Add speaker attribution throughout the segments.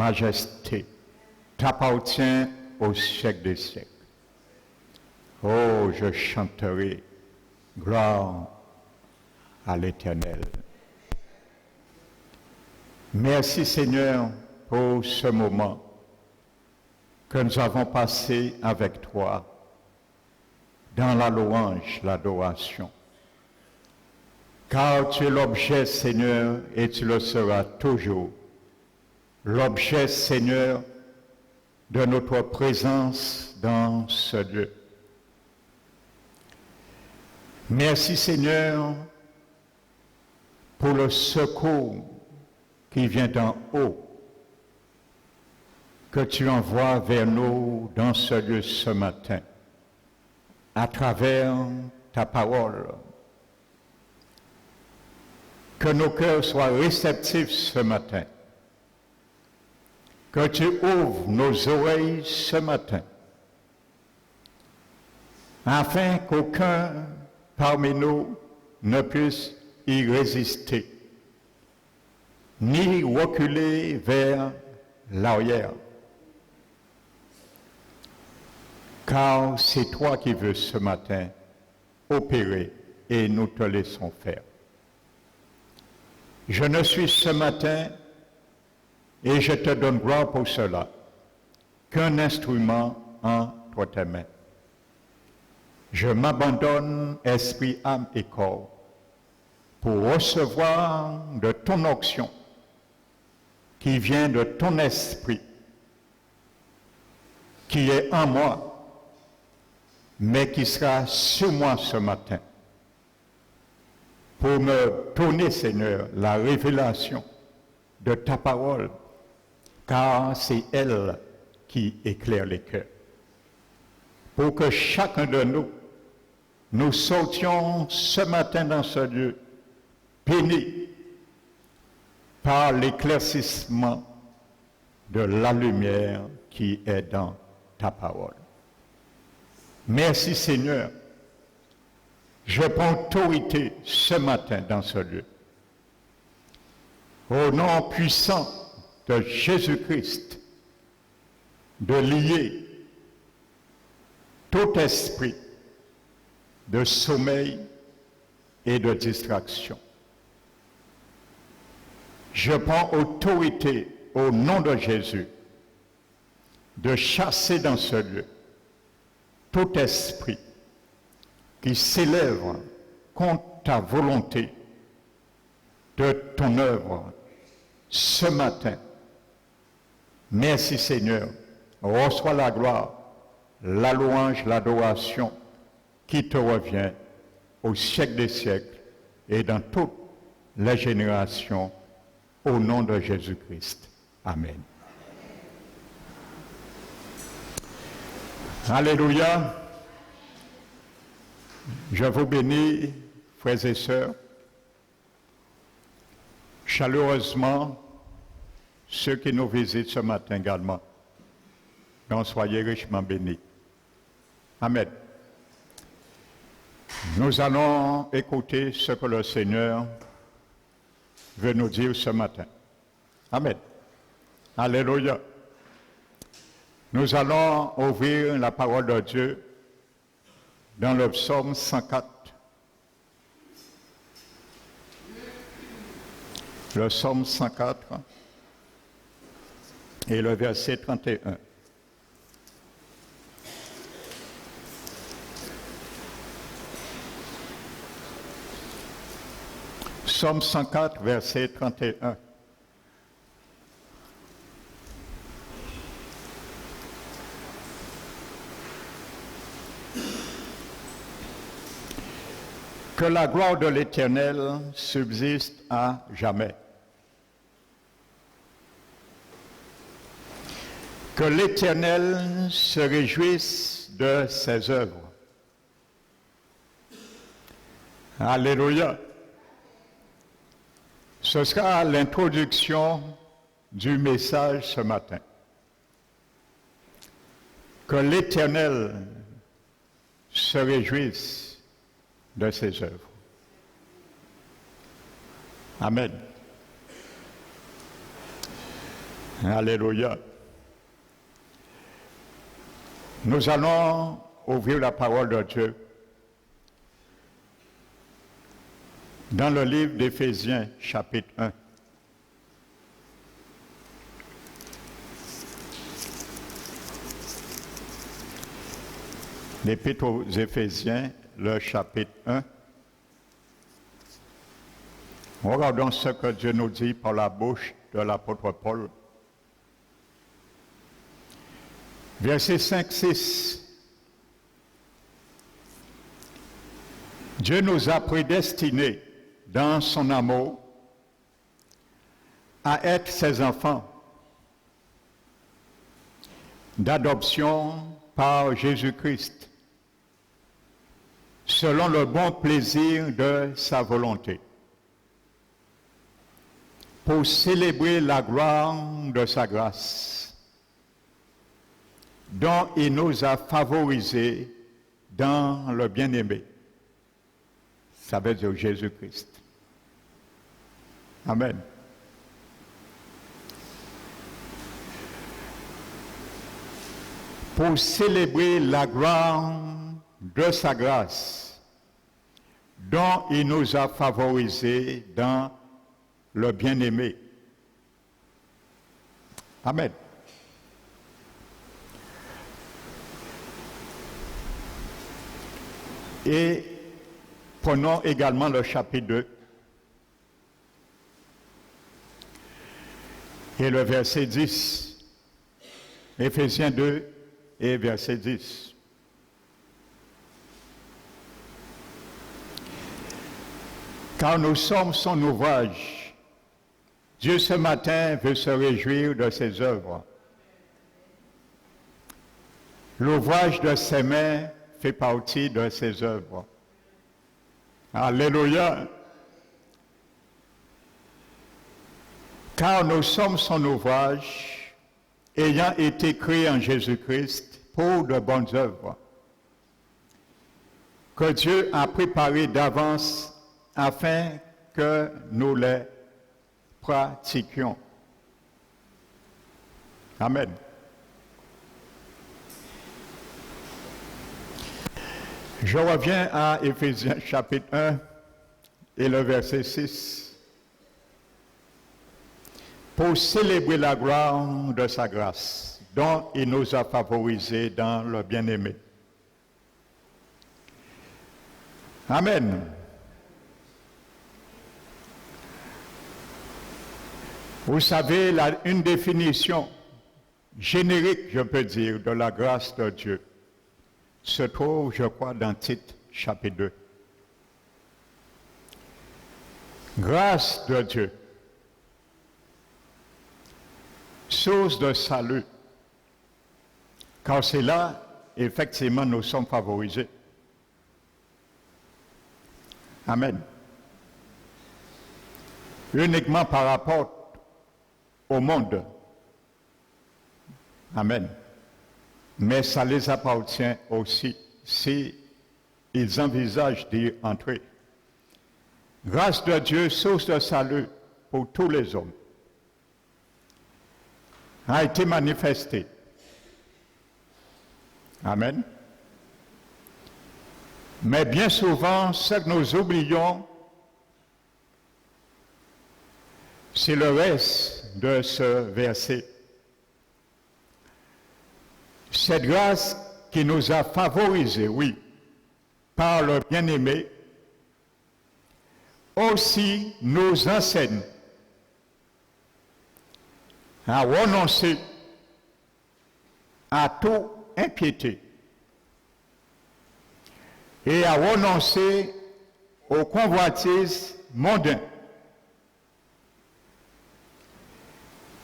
Speaker 1: majesté t'appartient au siècle des siècles. Oh, je chanterai gloire à l'Éternel. Merci Seigneur pour ce moment que nous avons passé avec toi dans la louange, l'adoration. Car tu es l'objet, Seigneur, et tu le seras toujours. L'objet, Seigneur, de notre présence dans ce lieu. Merci, Seigneur, pour le secours qui vient d'en haut, que tu envoies vers nous dans ce lieu ce matin, à travers ta parole. Que nos cœurs soient réceptifs ce matin. Que tu ouvres nos oreilles ce matin, afin qu'aucun parmi nous ne puisse y résister, ni reculer vers l'arrière. Car c'est toi qui veux ce matin opérer et nous te laissons faire. Je ne suis ce matin, et je te donne gloire pour cela, qu'un instrument entre tes mains. Je m'abandonne, esprit, âme et corps, pour recevoir de ton onction qui vient de ton esprit, qui est en moi, mais qui sera sur moi ce matin, pour me donner, Seigneur, la révélation de ta parole, car c'est elle qui éclaire les cœurs. Pour que chacun de nous sortions ce matin dans ce lieu, bénis par l'éclaircissement de la lumière qui est dans ta parole. Merci Seigneur. Je prends autorité ce matin dans ce lieu. Au nom puissant de Jésus-Christ, de lier tout esprit de sommeil et de distraction. Je prends autorité au nom de Jésus de chasser dans ce lieu tout esprit qui s'élève contre ta volonté de ton œuvre ce matin. Merci Seigneur. Reçois la gloire, la louange, l'adoration qui te revient au siècle des siècles et dans toutes les générations au nom de Jésus-Christ. Amen. Alléluia. Je vous bénis, frères et sœurs, chaleureusement, ceux qui nous visitent ce matin également. Donc soyez richement bénis. Amen. Nous allons écouter ce que le Seigneur veut nous dire ce matin. Amen. Alléluia. Nous allons ouvrir la parole de Dieu dans le psaume 104. Le psaume 104 et le verset 31. Psaume 104, verset 31. Que la gloire de l'Éternel subsiste à jamais. Que l'Éternel se réjouisse de ses œuvres. Alléluia. Ce sera l'introduction du message ce matin. Que l'Éternel se réjouisse de ses œuvres. Amen. Alléluia. Nous allons ouvrir la parole de Dieu dans le livre d'Éphésiens, chapitre 1. L'Épître aux Éphésiens, le chapitre 1. Regardons ce que Dieu nous dit par la bouche de l'apôtre Paul. Verset 5-6. Dieu nous a prédestinés dans son amour à être ses enfants d'adoption par Jésus-Christ, selon le bon plaisir de sa volonté, pour célébrer la gloire de sa grâce, dont il nous a favorisés dans le bien-aimé. Ça veut dire Jésus-Christ. Amen. Pour célébrer la gloire de sa grâce, dont il nous a favorisés dans le bien-aimé. Amen. Et prenons également le chapitre 2 et le verset 10. Éphésiens 2 et verset 10. Car nous sommes son ouvrage. Dieu ce matin veut se réjouir de ses œuvres. L'ouvrage de ses mains fait partie de ses œuvres. Alléluia. Car nous sommes son ouvrage, ayant été créés en Jésus-Christ pour de bonnes œuvres, que Dieu a préparées d'avance afin que nous les pratiquions. Amen. Je reviens à Éphésiens chapitre 1 et le verset 6. Pour célébrer la gloire de sa grâce, dont il nous a favorisés dans le bien-aimé. Amen. Vous savez, une définition générique, je peux dire, de la grâce de Dieu se trouve, je crois, dans Tite, chapitre 2. Grâce de Dieu, source de salut, car c'est là, effectivement, nous sommes favorisés. Amen. Uniquement par rapport au monde. Amen. Mais ça les appartient aussi si ils envisagent d'y entrer. Grâce de Dieu, source de salut pour tous les hommes, a été manifestée. Amen. Mais bien souvent, ce que nous oublions, c'est le reste de ce verset. Cette grâce qui nous a favorisés, oui, par le bien-aimé, aussi nous enseigne à renoncer à toute impiété et à renoncer aux convoitises mondaines.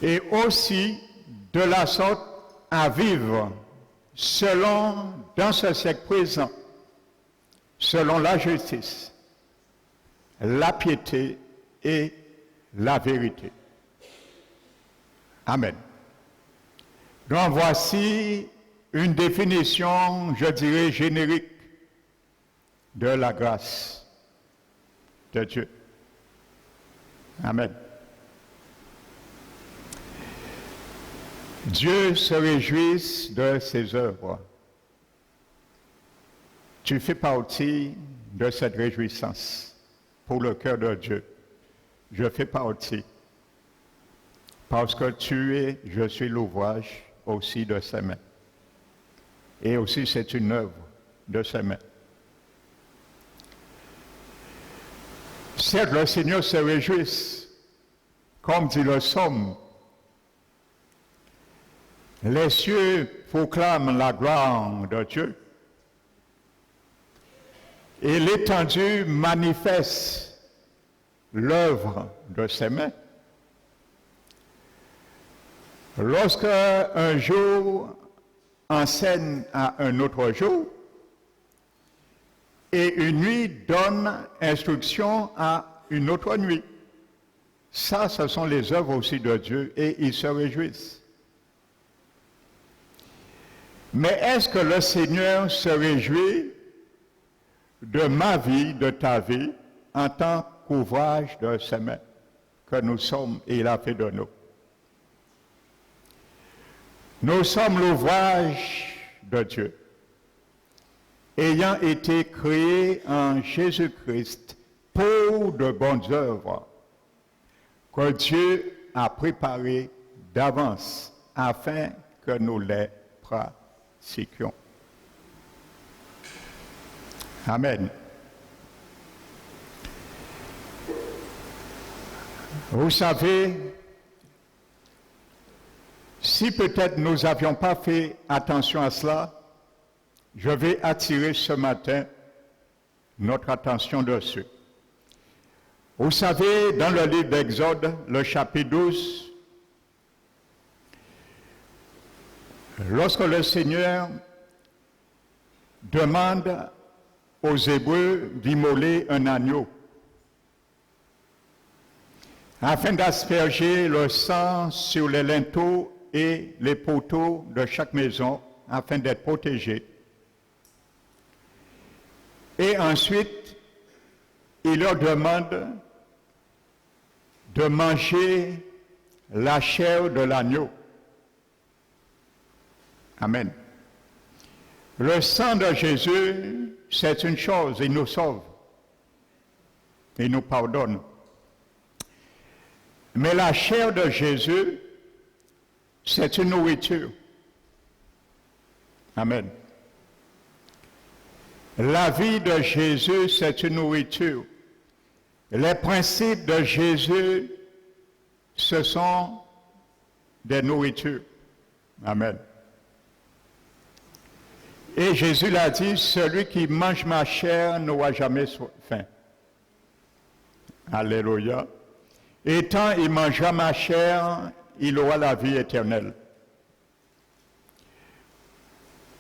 Speaker 1: Et aussi, de la sorte, à vivre selon, dans ce siècle présent, selon la justice, la piété et la vérité. Amen. Donc voici une définition, je dirais, générique de la grâce de Dieu. Amen. Dieu se réjouisse de ses œuvres. Tu fais partie de cette réjouissance pour le cœur de Dieu. Je fais partie. Parce que je suis l'ouvrage aussi de ses mains. Et aussi c'est une œuvre de ses mains. Certes, le Seigneur se réjouisse, comme dit le psaume. Les cieux proclament la gloire de Dieu. Et l'étendue manifeste l'œuvre de ses mains. Lorsque un jour enseigne à un autre jour, et une nuit donne instruction à une autre nuit. Ça, ce sont les œuvres aussi de Dieu et ils se réjouissent. Mais est-ce que le Seigneur se réjouit de ma vie, de ta vie, en tant qu'ouvrage de ses mains que nous sommes et il a fait de nous? Nous sommes l'ouvrage de Dieu, ayant été créés en Jésus-Christ pour de bonnes œuvres que Dieu a préparées d'avance afin que nous les pratiquions. Amen. Vous savez, si peut-être nous n'avions pas fait attention à cela, je vais attirer ce matin notre attention dessus. Vous savez, dans le livre d'Exode, le chapitre 12, lorsque le Seigneur demande aux Hébreux d'immoler un agneau, afin d'asperger le sang sur les linteaux et les poteaux de chaque maison, afin d'être protégés. Et ensuite, il leur demande de manger la chair de l'agneau. Amen. Le sang de Jésus, c'est une chose, il nous sauve. Il nous pardonne. Mais la chair de Jésus, c'est une nourriture. Amen. La vie de Jésus, c'est une nourriture. Les principes de Jésus, ce sont des nourritures. Amen. Et Jésus l'a dit, celui qui mange ma chair n'aura jamais faim. Alléluia. Et tant il mangera ma chair, il aura la vie éternelle.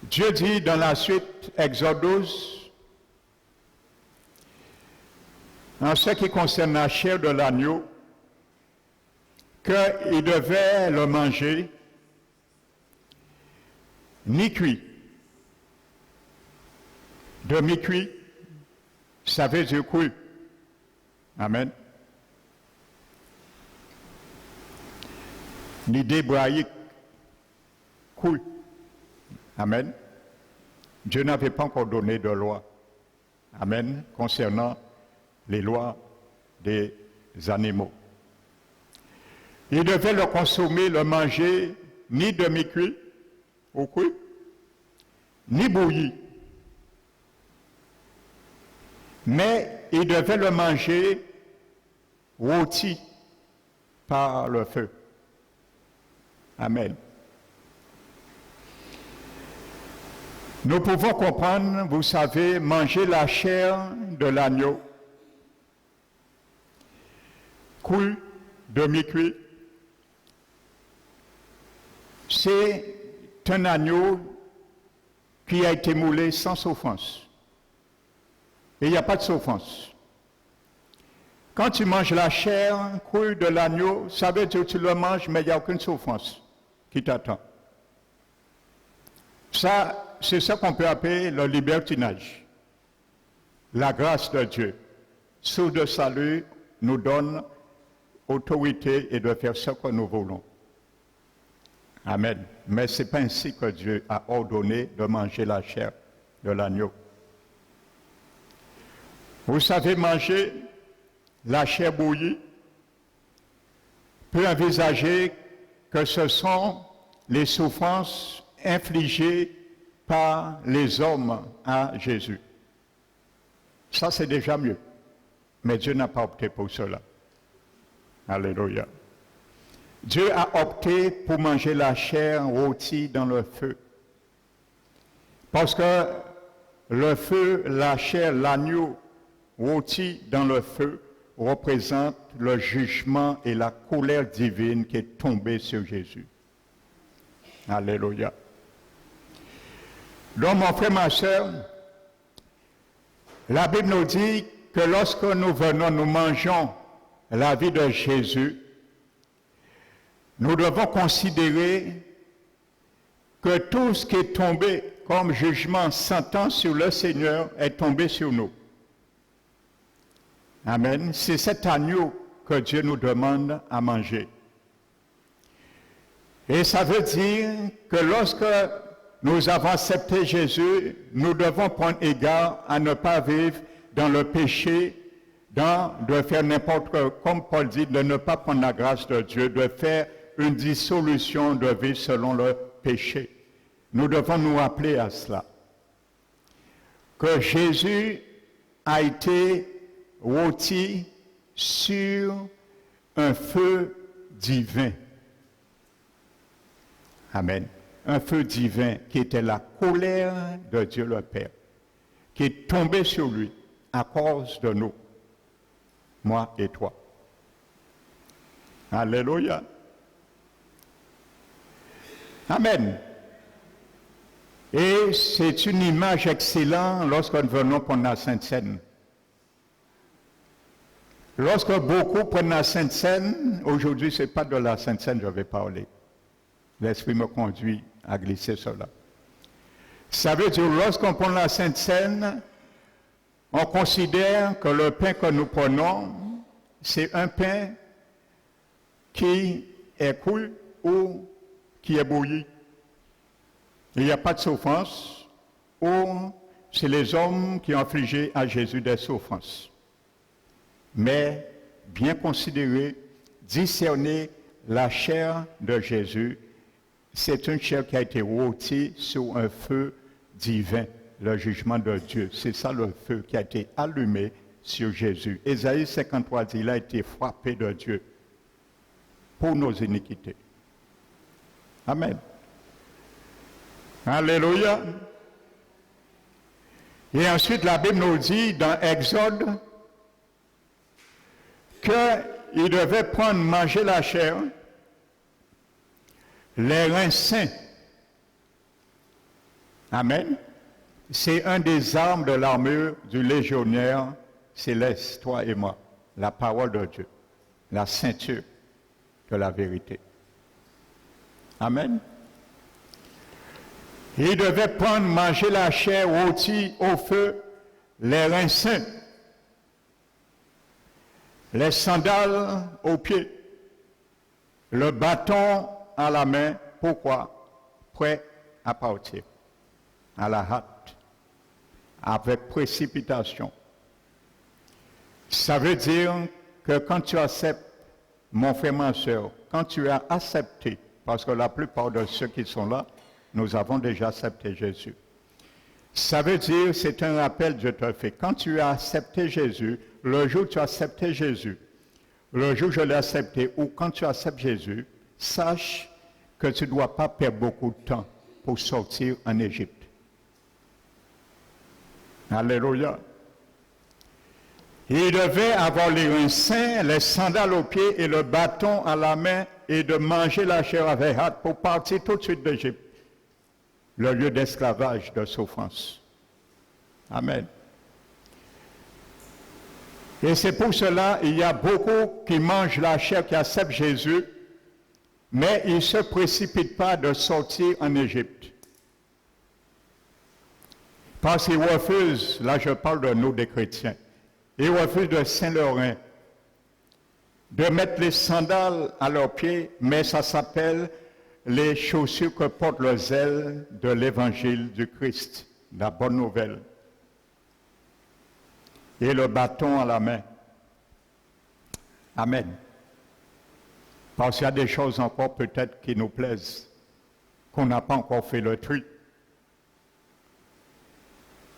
Speaker 1: Dieu dit dans la suite, Exode 12, en ce qui concerne la chair de l'agneau, qu'il devait le manger ni cuit. Demi-cuit, ça veut dire cru. Amen. L'idée hébraïque, cru. Amen. Dieu n'avait pas encore donné de loi. Amen. Concernant les lois des animaux. Il devait le consommer, le manger, ni demi-cuit, au cru, ni bouilli. Mais il devait le manger rôti par le feu. Amen. Nous pouvons comprendre, vous savez, manger la chair de l'agneau, cru, demi-cuit. C'est un agneau qui a été moulé sans souffrance. Et il n'y a pas de souffrance. Quand tu manges la chair crue de l'agneau, ça veut dire que tu le manges, mais il n'y a aucune souffrance qui t'attend. Ça, c'est ça qu'on peut appeler le libertinage. La grâce de Dieu, source de salut, nous donne autorité et de faire ce que nous voulons. Amen. Mais ce n'est pas ainsi que Dieu a ordonné de manger la chair de l'agneau. Vous savez, manger la chair bouillie peut envisager que ce sont les souffrances infligées par les hommes à Jésus. Ça, c'est déjà mieux. Mais Dieu n'a pas opté pour cela. Alléluia. Dieu a opté pour manger la chair rôtie dans le feu. Parce que le feu, la chair, l'agneau rôti dans le feu représente le jugement et la colère divine qui est tombée sur Jésus. Alléluia. Donc, mon frère, ma soeur, la Bible nous dit que lorsque nous venons, nous mangeons la vie de Jésus, nous devons considérer que tout ce qui est tombé comme jugement sentence sur le Seigneur est tombé sur nous. Amen. C'est cet agneau que Dieu nous demande à manger. Et ça veut dire que lorsque nous avons accepté Jésus, nous devons prendre égard à ne pas vivre dans le péché, de faire n'importe quoi, comme Paul dit, de ne pas prendre la grâce de Dieu, de faire une dissolution de vie selon le péché. Nous devons nous rappeler à cela. Que Jésus a été rôti sur un feu divin. Amen. Un feu divin qui était la colère de Dieu le Père, qui est tombé sur lui à cause de nous, moi et toi. Alléluia. Amen. Et c'est une image excellente lorsque nous venons prendre la Sainte Seine. Lorsque beaucoup prennent la Sainte Seine, aujourd'hui ce n'est pas de la Sainte Seine que je vais parler. L'Esprit me conduit à glisser cela. Ça veut dire, lorsqu'on prend la Sainte Seine, on considère que le pain que nous prenons, c'est un pain qui est cuit ou qui est bouilli. Il n'y a pas de souffrance, ou c'est les hommes qui ont infligé à Jésus des souffrances. Mais bien considérer, discerner la chair de Jésus, c'est une chair qui a été rôtie sur un feu divin, le jugement de Dieu. C'est ça le feu qui a été allumé sur Jésus. Ésaïe 53 dit, il a été frappé de Dieu pour nos iniquités. Amen. Alléluia. Et ensuite, la Bible nous dit dans Exode qu'il devait prendre, manger la chair, les reins saints. Amen. C'est un des armes de l'armure du légionnaire céleste, toi et moi. La parole de Dieu, la ceinture de la vérité. Amen. Il devait prendre, manger la chair rôtie au feu, les reins saints, les sandales aux pieds, le bâton à la main. Pourquoi? Prêt à partir, à la hâte, avec précipitation. Ça veut dire que quand tu acceptes, mon frère, ma soeur, quand tu as accepté, parce que la plupart de ceux qui sont là, nous avons déjà accepté Jésus. Ça veut dire, c'est un rappel que je te fais. Quand tu as accepté Jésus, le jour où tu as accepté Jésus, le jour où je l'ai accepté, ou quand tu acceptes Jésus, sache que tu ne dois pas perdre beaucoup de temps pour sortir en Égypte. Alléluia. Il devait avoir les reins saints, les sandales aux pieds et le bâton à la main et de manger la chair avec hâte pour partir tout de suite d'Égypte, le lieu d'esclavage, de souffrance. Amen. Et c'est pour cela qu'il y a beaucoup qui mangent la chair, qui acceptent Jésus, mais ils ne se précipitent pas de sortir en Égypte. Parce qu'ils refusent, là je parle de nous des chrétiens, ils refusent de Saint-Laurent, de mettre les sandales à leurs pieds, mais ça s'appelle les chaussures que portent le zèle de l'évangile du Christ, la bonne nouvelle, et le bâton à la main. Amen. Parce qu'il y a des choses encore peut-être qui nous plaisent, qu'on n'a pas encore fait le tri.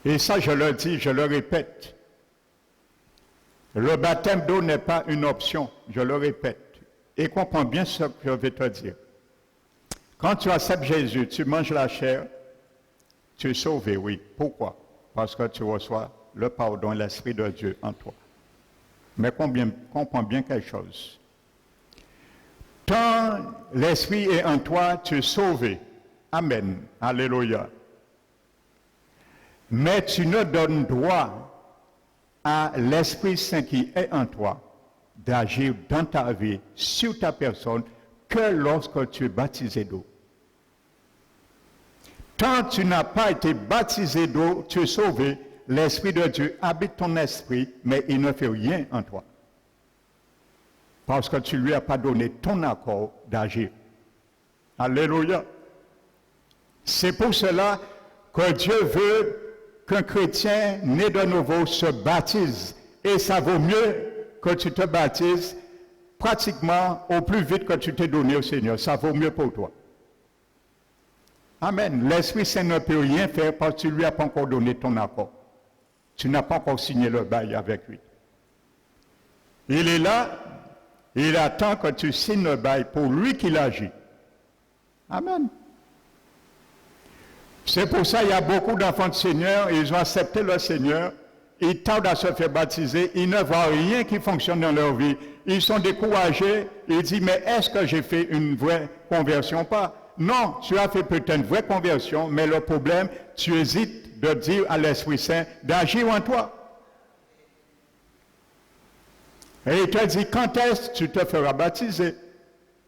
Speaker 1: Et ça, je le dis, je le répète. Le baptême d'eau n'est pas une option, je le répète. Et comprends bien ce que je vais te dire. Quand tu acceptes Jésus, tu manges la chair, tu es sauvé, oui. Pourquoi? Parce que tu reçois le pardon et l'Esprit de Dieu en toi. Mais comprends bien quelque chose. Tant l'Esprit est en toi, tu es sauvé. Amen. Alléluia. Mais tu ne donnes droit à l'Esprit Saint qui est en toi d'agir dans ta vie, sur ta personne, que lorsque tu es baptisé d'eau. Tant tu n'as pas été baptisé d'eau, tu es sauvé, l'Esprit de Dieu habite ton esprit, mais il ne fait rien en toi. Parce que tu ne lui as pas donné ton accord d'agir. Alléluia. C'est pour cela que Dieu veut qu'un chrétien né de nouveau se baptise. Et ça vaut mieux que tu te baptises pratiquement au plus vite que tu t'es donné au Seigneur. Ça vaut mieux pour toi. Amen. L'Esprit Saint ne peut rien faire parce que tu ne lui as pas encore donné ton accord. Tu n'as pas encore signé le bail avec lui. Il est là, il attend que tu signes le bail pour lui qu'il agit. Amen. C'est pour ça qu'il y a beaucoup d'enfants du Seigneur, ils ont accepté le Seigneur, ils tardent à se faire baptiser, ils ne voient rien qui fonctionne dans leur vie. Ils sont découragés, ils disent, mais est-ce que j'ai fait une vraie conversion? Pas. Non, tu as fait peut-être une vraie conversion, mais le problème, tu hésites de dire à l'Esprit Saint d'agir en toi. Et il te dit, quand est-ce que tu te feras baptiser?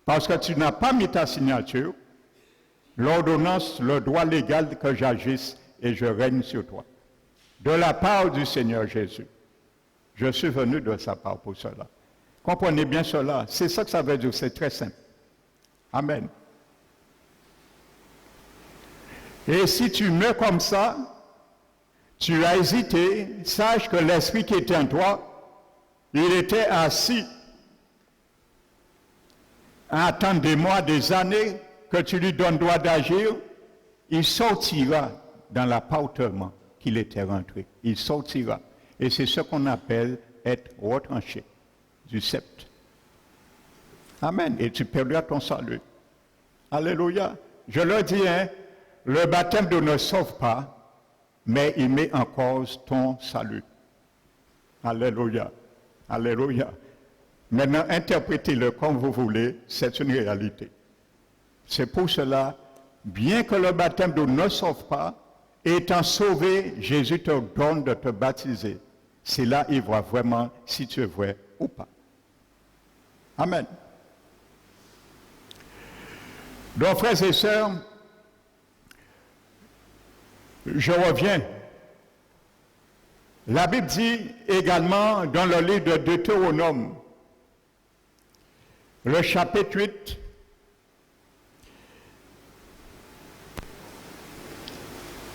Speaker 1: Parce que tu n'as pas mis ta signature, l'ordonnance, le droit légal que j'agisse et je règne sur toi. De la part du Seigneur Jésus. Je suis venu de sa part pour cela. Comprenez bien cela. C'est ça que ça veut dire. C'est très simple. Amen. Et si tu meurs comme ça, tu as hésité, sache que l'Esprit qui était en toi, il était assis à attendre des mois, des années, que tu lui donnes droit d'agir, il sortira dans l'appartement qu'il était rentré. Il sortira. Et c'est ce qu'on appelle être retranché du sceptre. Amen. Et tu perdras ton salut. Alléluia. Je le dis, hein, le baptême d'eau ne sauve pas, mais il met en cause ton salut. Alléluia. Alléluia. Maintenant, interprétez-le comme vous voulez, c'est une réalité. C'est pour cela, bien que le baptême d'eau ne sauve pas, étant sauvé, Jésus te donne de te baptiser. C'est là qu'il voit vraiment si tu es vrai ou pas. Amen. Donc, frères et sœurs, je reviens. La Bible dit également dans le livre de Deutéronome, le chapitre 8,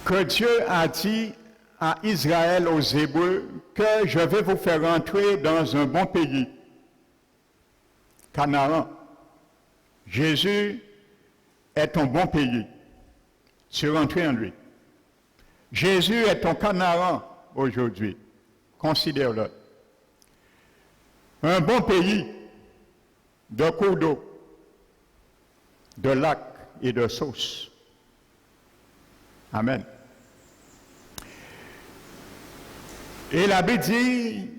Speaker 1: que Dieu a dit à Israël, aux Hébreux, que je vais vous faire entrer dans un bon pays, Canaan. Jésus est ton bon pays. Tu es rentré en lui. Jésus est ton Canaan aujourd'hui. Considère-le. Un bon pays de cours d'eau, de lacs et de sources. Amen. Et la Bible dit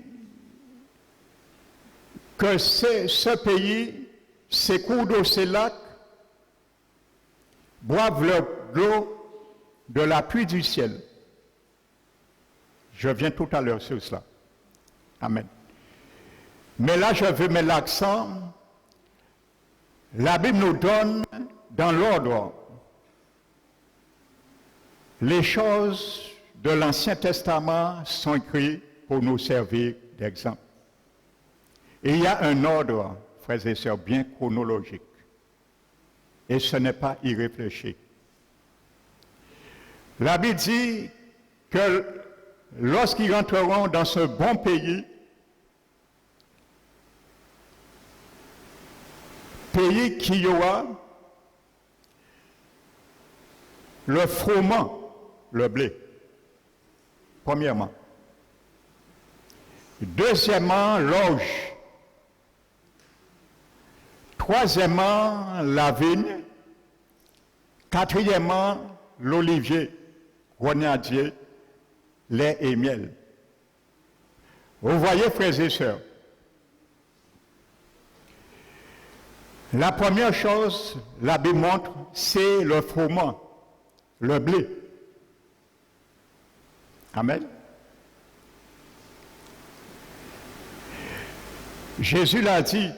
Speaker 1: que ce pays, ces cours d'eau, ces lacs, boivent l'eau de la pluie du ciel. Je viens tout à l'heure sur cela. Amen. Mais là, je veux mettre l'accent. La Bible nous donne dans l'ordre les choses de l'Ancien Testament sont écrites pour nous servir d'exemple. Et il y a un ordre, frères et sœurs, bien chronologique. et ce n'est pas irréfléchi. La Bible dit que lorsqu'ils rentreront dans ce bon pays, pays qui aura le froment, le blé, premièrement. Deuxièmement, l'orge. Troisièmement, la vigne. Quatrièmement, l'olivier, grenadier, lait et miel. Vous voyez, frères et sœurs, la première chose, la Bible montre, c'est le froment, le blé. Amen. Jésus l'a dit,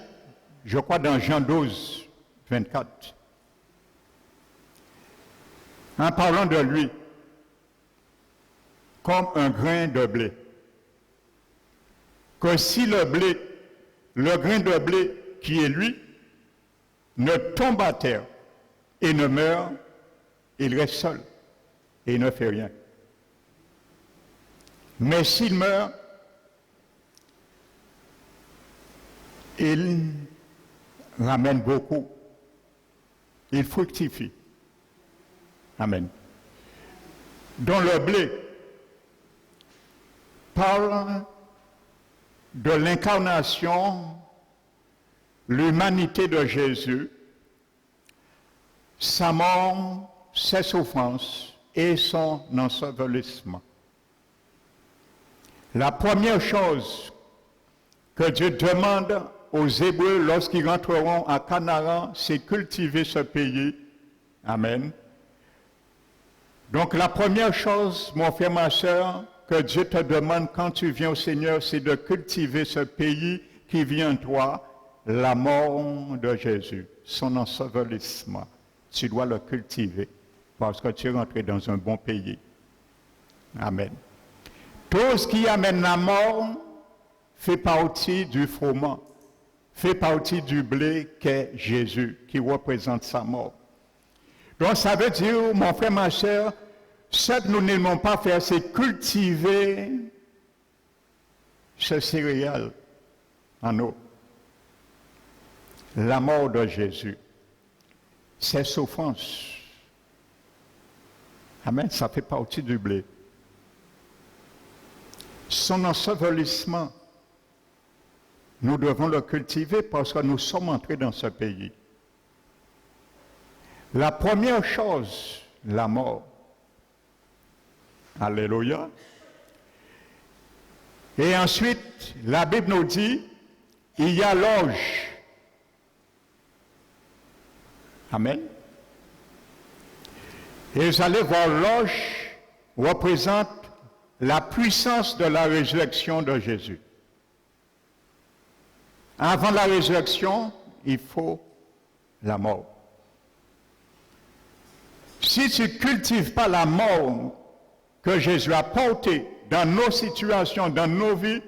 Speaker 1: je crois dans Jean 12, 24, en parlant de lui, comme un grain de blé. Que si le grain de blé qui est lui, ne tombe à terre et ne meurt, il reste seul et il ne fait rien. Mais s'il meurt, il ramène beaucoup. Il fructifie. Amen. Dans le blé, parle de l'incarnation, l'humanité de Jésus, sa mort, ses souffrances et son ensevelissement. La première chose que Dieu demande aux Hébreux lorsqu'ils rentreront à Canaan, c'est cultiver ce pays. Amen. Donc la première chose, mon frère, ma soeur, que Dieu te demande quand tu viens au Seigneur, c'est de cultiver ce pays qui vient en toi, la mort de Jésus, son ensevelissement. Tu dois le cultiver parce que tu es rentré dans un bon pays. Amen. Tout ce qui amène la mort fait partie du froment, fait partie du blé qu'est Jésus, qui représente sa mort. Donc ça veut dire, mon frère, ma soeur, ce que nous n'aimons pas faire, c'est cultiver ce céréal en nous. La mort de Jésus, ses souffrances. Amen, ça fait partie du blé. Son ensevelissement, nous devons le cultiver parce que nous sommes entrés dans ce pays. La première chose, la mort. Alléluia. Et ensuite, la Bible nous dit, il y a l'orge. Amen. Et vous allez voir, l'orge représente la puissance de la résurrection de Jésus. Avant la résurrection, il faut la mort. Si tu ne cultives pas la mort que Jésus a portée dans nos situations, dans nos vies,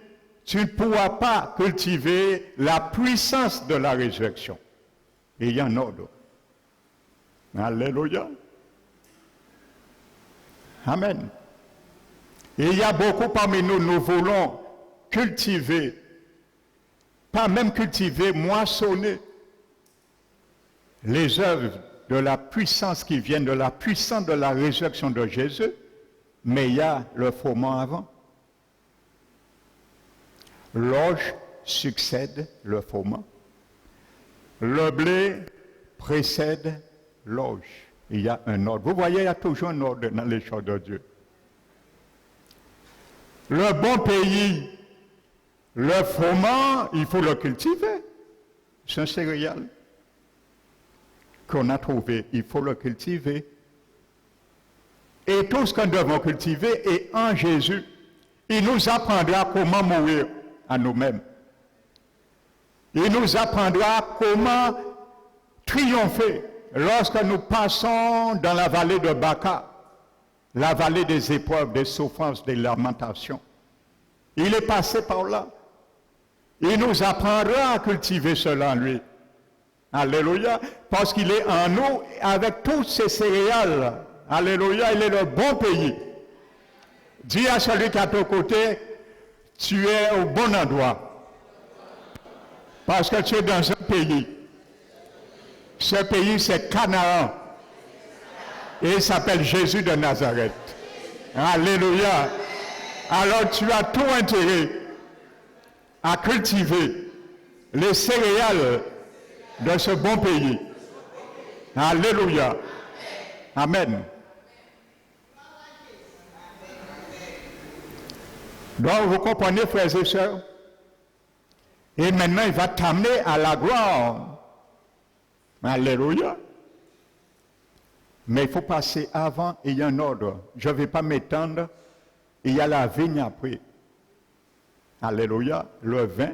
Speaker 1: tu ne pourras pas cultiver la puissance de la résurrection. Et il y a un ordre. Alléluia. Amen. Et il y a beaucoup parmi nous, nous voulons cultiver, pas même cultiver, moissonner les œuvres de la puissance qui viennent de la puissance de la résurrection de Jésus, mais il y a le froment avant. L'orge succède le froment. Le blé précède l'orge. Il y a un ordre. Vous voyez, il y a toujours un ordre dans les choses de Dieu. Le bon pays, le froment, il faut le cultiver. C'est un céréal qu'on a trouvé. Il faut le cultiver. Et tout ce que nous devons cultiver est en Jésus. Il nous apprendra comment mourir à nous-mêmes. Il nous apprendra comment triompher lorsque nous passons dans la vallée de Baca, la vallée des épreuves, des souffrances, des lamentations. Il est passé par là. Il nous apprendra à cultiver cela en lui. Alléluia. Parce qu'il est en nous avec toutes ces céréales. Alléluia. Il est le bon pays. Dis à celui qui est à ton côté, tu es au bon endroit. Parce que tu es dans un pays. Ce pays, c'est Canaan. Et il s'appelle Jésus de Nazareth. Alléluia. Alors tu as tout intérêt à cultiver les céréales de ce bon pays. Alléluia. Amen. Donc vous comprenez, frères et sœurs? Et maintenant, il va t'amener à la gloire. Alléluia. Mais il faut passer avant et il y a un ordre. Je ne vais pas m'étendre. Il y a la vigne après. Alléluia. Le vin.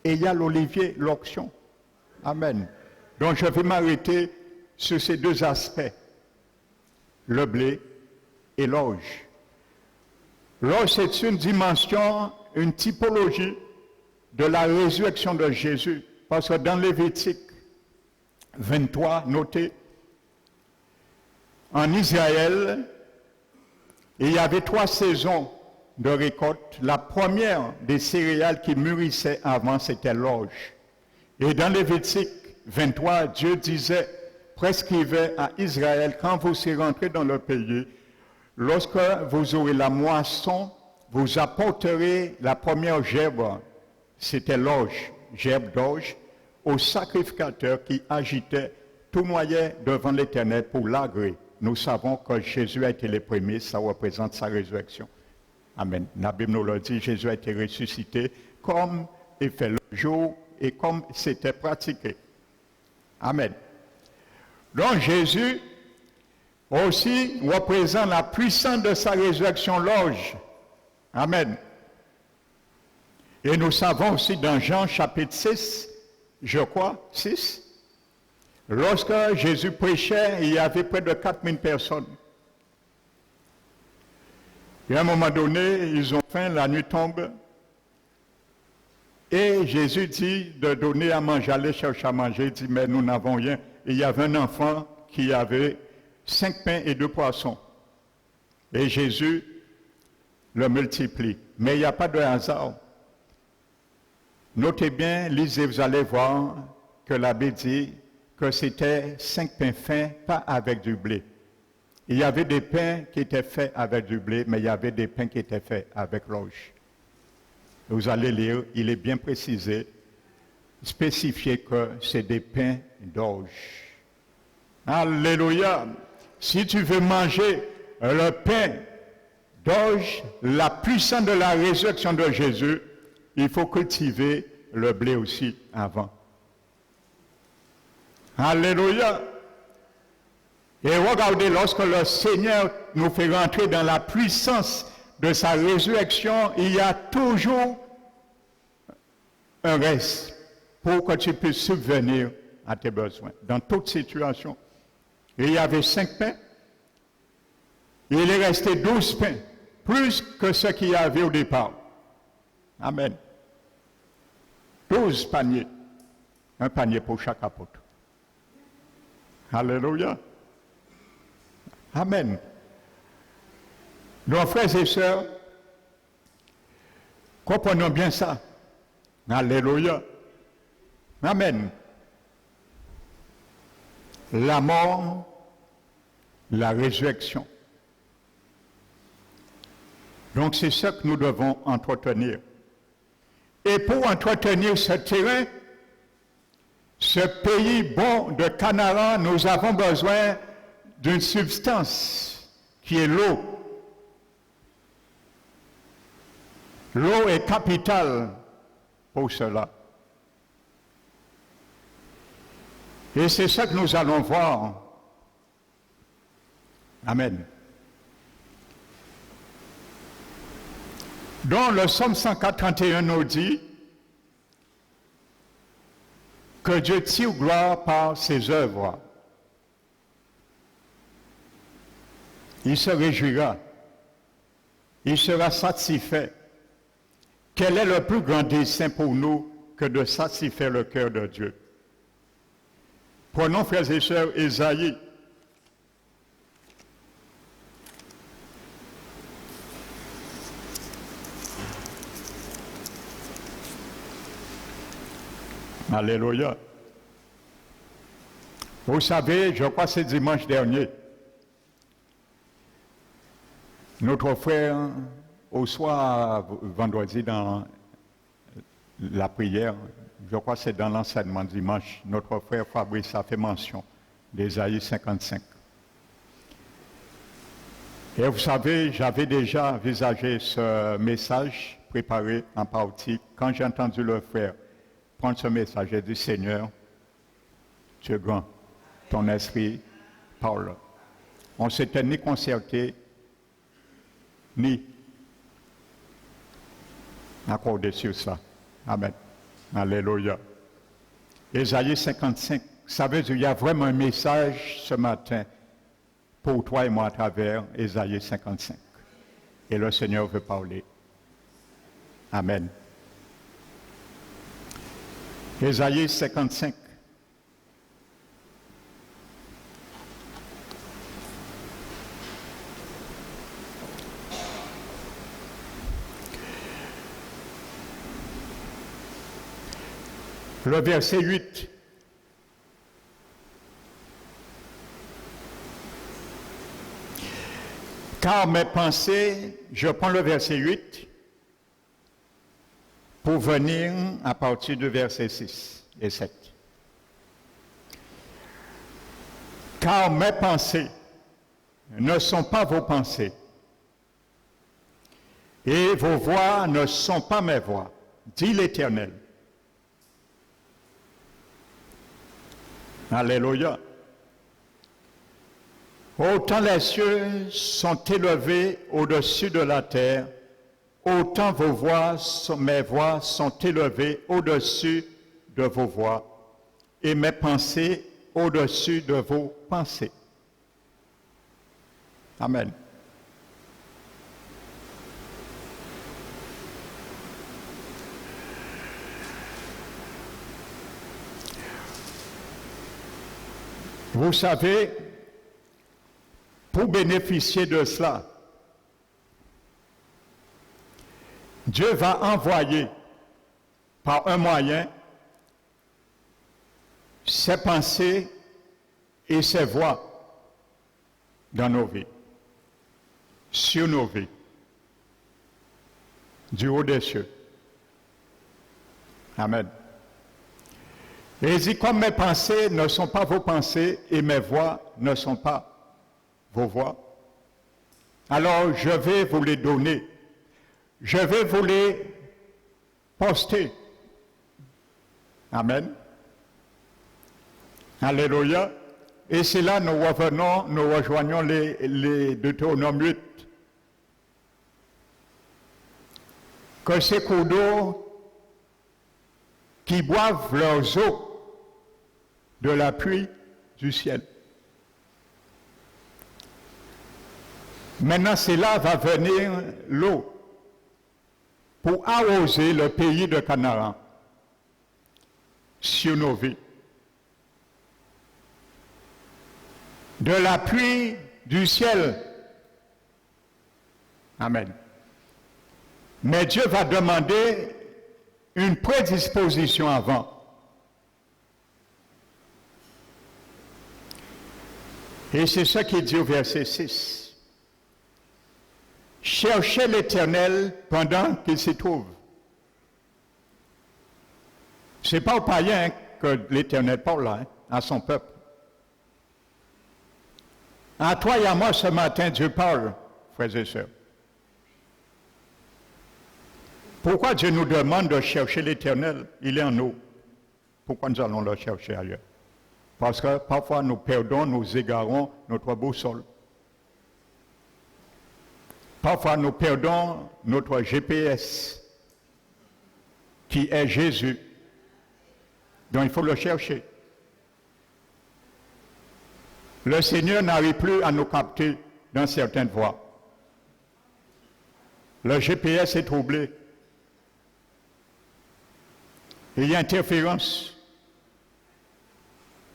Speaker 1: Et il y a l'olivier, l'onction. Amen. Donc je vais m'arrêter sur ces deux aspects. Le blé et l'orge. L'orge, c'est une dimension, une typologie de la résurrection de Jésus. Parce que dans Lévitique 23, notez, en Israël, il y avait 3 saisons de récolte. La première des céréales qui mûrissaient avant, c'était l'orge. Et dans Lévitique 23, Dieu disait, prescrivait à Israël, quand vous serez rentrés dans le pays, lorsque vous aurez la moisson, vous apporterez la première gerbe, c'était l'orge, gerbe d'orge, au sacrificateur qui agitait, tournoyait devant l'Éternel pour l'agréer. Nous savons que Jésus a été le premier, ça représente sa résurrection. Amen. La Bible nous le dit, Jésus a été ressuscité comme il fait le jour et comme c'était pratiqué. Amen. Donc Jésus aussi représente la puissance de sa résurrection, l'orge. Amen. Et nous savons aussi dans Jean chapitre 6, je crois, 6, lorsque Jésus prêchait, il y avait près de 4000 personnes. Et à un moment donné, ils ont faim, la nuit tombe. Et Jésus dit de donner à manger, aller chercher à manger. Il dit, mais nous n'avons rien. Et il y avait un enfant qui avait 5 pains et 2 poissons. Et Jésus le multiplie. Mais il n'y a pas de hasard. Notez bien, lisez, vous allez voir que la Bible dit que c'était 5 pains fins, pas avec du blé. Il y avait des pains qui étaient faits avec du blé, mais il y avait des pains qui étaient faits avec l'orge. Vous allez lire, il est bien précisé, spécifié que c'est des pains d'orge. Alléluia! Si tu veux manger le pain d'orge, la puissance de la résurrection de Jésus, il faut cultiver le blé aussi avant. Alléluia! Et regardez, lorsque le Seigneur nous fait rentrer dans la puissance de sa résurrection, il y a toujours un reste pour que tu puisses subvenir à tes besoins, dans toute situation. Et il y avait 5 pains, et il est resté 12 pains, plus que ce qu'il y avait au départ. Amen. 12 paniers, un panier pour chaque apôtre. Alléluia. Amen. Donc, frères et sœurs, comprenons bien ça. Alléluia. Amen. La mort, la résurrection. Donc, c'est ça que nous devons entretenir. Et pour entretenir ce terrain, ce pays bon de Canaan, nous avons besoin d'une substance qui est l'eau. L'eau est capitale pour cela. Et c'est ça que nous allons voir. Amen. Donc le Psaume 131 nous dit que Dieu tire gloire par ses œuvres. Il se réjouira. Il sera satisfait. Quel est le plus grand dessein pour nous que de satisfaire le cœur de Dieu? Prenons, frères et sœurs, Ésaïe. Alléluia. Vous savez, je crois que c'est dimanche dernier, notre frère, au soir, vendredi, dans la prière, je crois que c'est dans l'enseignement dimanche, notre frère Fabrice a fait mention d'Ésaïe 55. Et vous savez, j'avais déjà envisagé ce message préparé en partie. Quand j'ai entendu le frère prendre ce message, j'ai dit, Seigneur, tu es grand, ton esprit parle. On ne s'était ni concerté, ni accordé sur ça. Amen. Alléluia. Ésaïe 55, ça veut dire qu'il y a vraiment un message ce matin pour toi et moi à travers Ésaïe 55. Et le Seigneur veut parler. Amen. Ésaïe 55. Le verset 8. Car mes pensées, je prends le verset 8 pour venir à partir du verset 6 et 7. Car mes pensées ne sont pas vos pensées et vos voix ne sont pas mes voix, dit l'Éternel. Alléluia. Autant les cieux sont élevés au-dessus de la terre, autant vos voix, mes voix sont élevées au-dessus de vos voix, et mes pensées au-dessus de vos pensées. Amen. Vous savez, pour bénéficier de cela, Dieu va envoyer par un moyen ses pensées et ses voix dans nos vies, sur nos vies, du haut des cieux. Amen. Et il dit, comme mes pensées ne sont pas vos pensées et mes voix ne sont pas vos voix, alors je vais vous les donner. Je vais vous les poster. Amen. Alléluia. Et c'est là nous revenons, nous rejoignons les Deutéronome 8. Que ces cours d'eau qui boivent leurs eaux de la pluie du ciel. Maintenant, c'est là va venir l'eau pour arroser le pays de Canaan sur nos vies. De la pluie du ciel. Amen. Mais Dieu va demander une prédisposition avant. Et c'est ce qu'il dit au verset 6. Cherchez l'Éternel pendant qu'il s'y trouve. Ce n'est pas aux païens que l'Éternel parle là, à son peuple. À toi et à moi ce matin, Dieu parle, frères et sœurs. Pourquoi Dieu nous demande de chercher l'Éternel? Il est en nous. Pourquoi nous allons le chercher ailleurs? Parce que parfois nous perdons, nous égarons notre boussole. Parfois nous perdons notre GPS, qui est Jésus. Donc il faut le chercher. Le Seigneur n'arrive plus à nous capter dans certaines voies. Le GPS est troublé. Il y a interférence.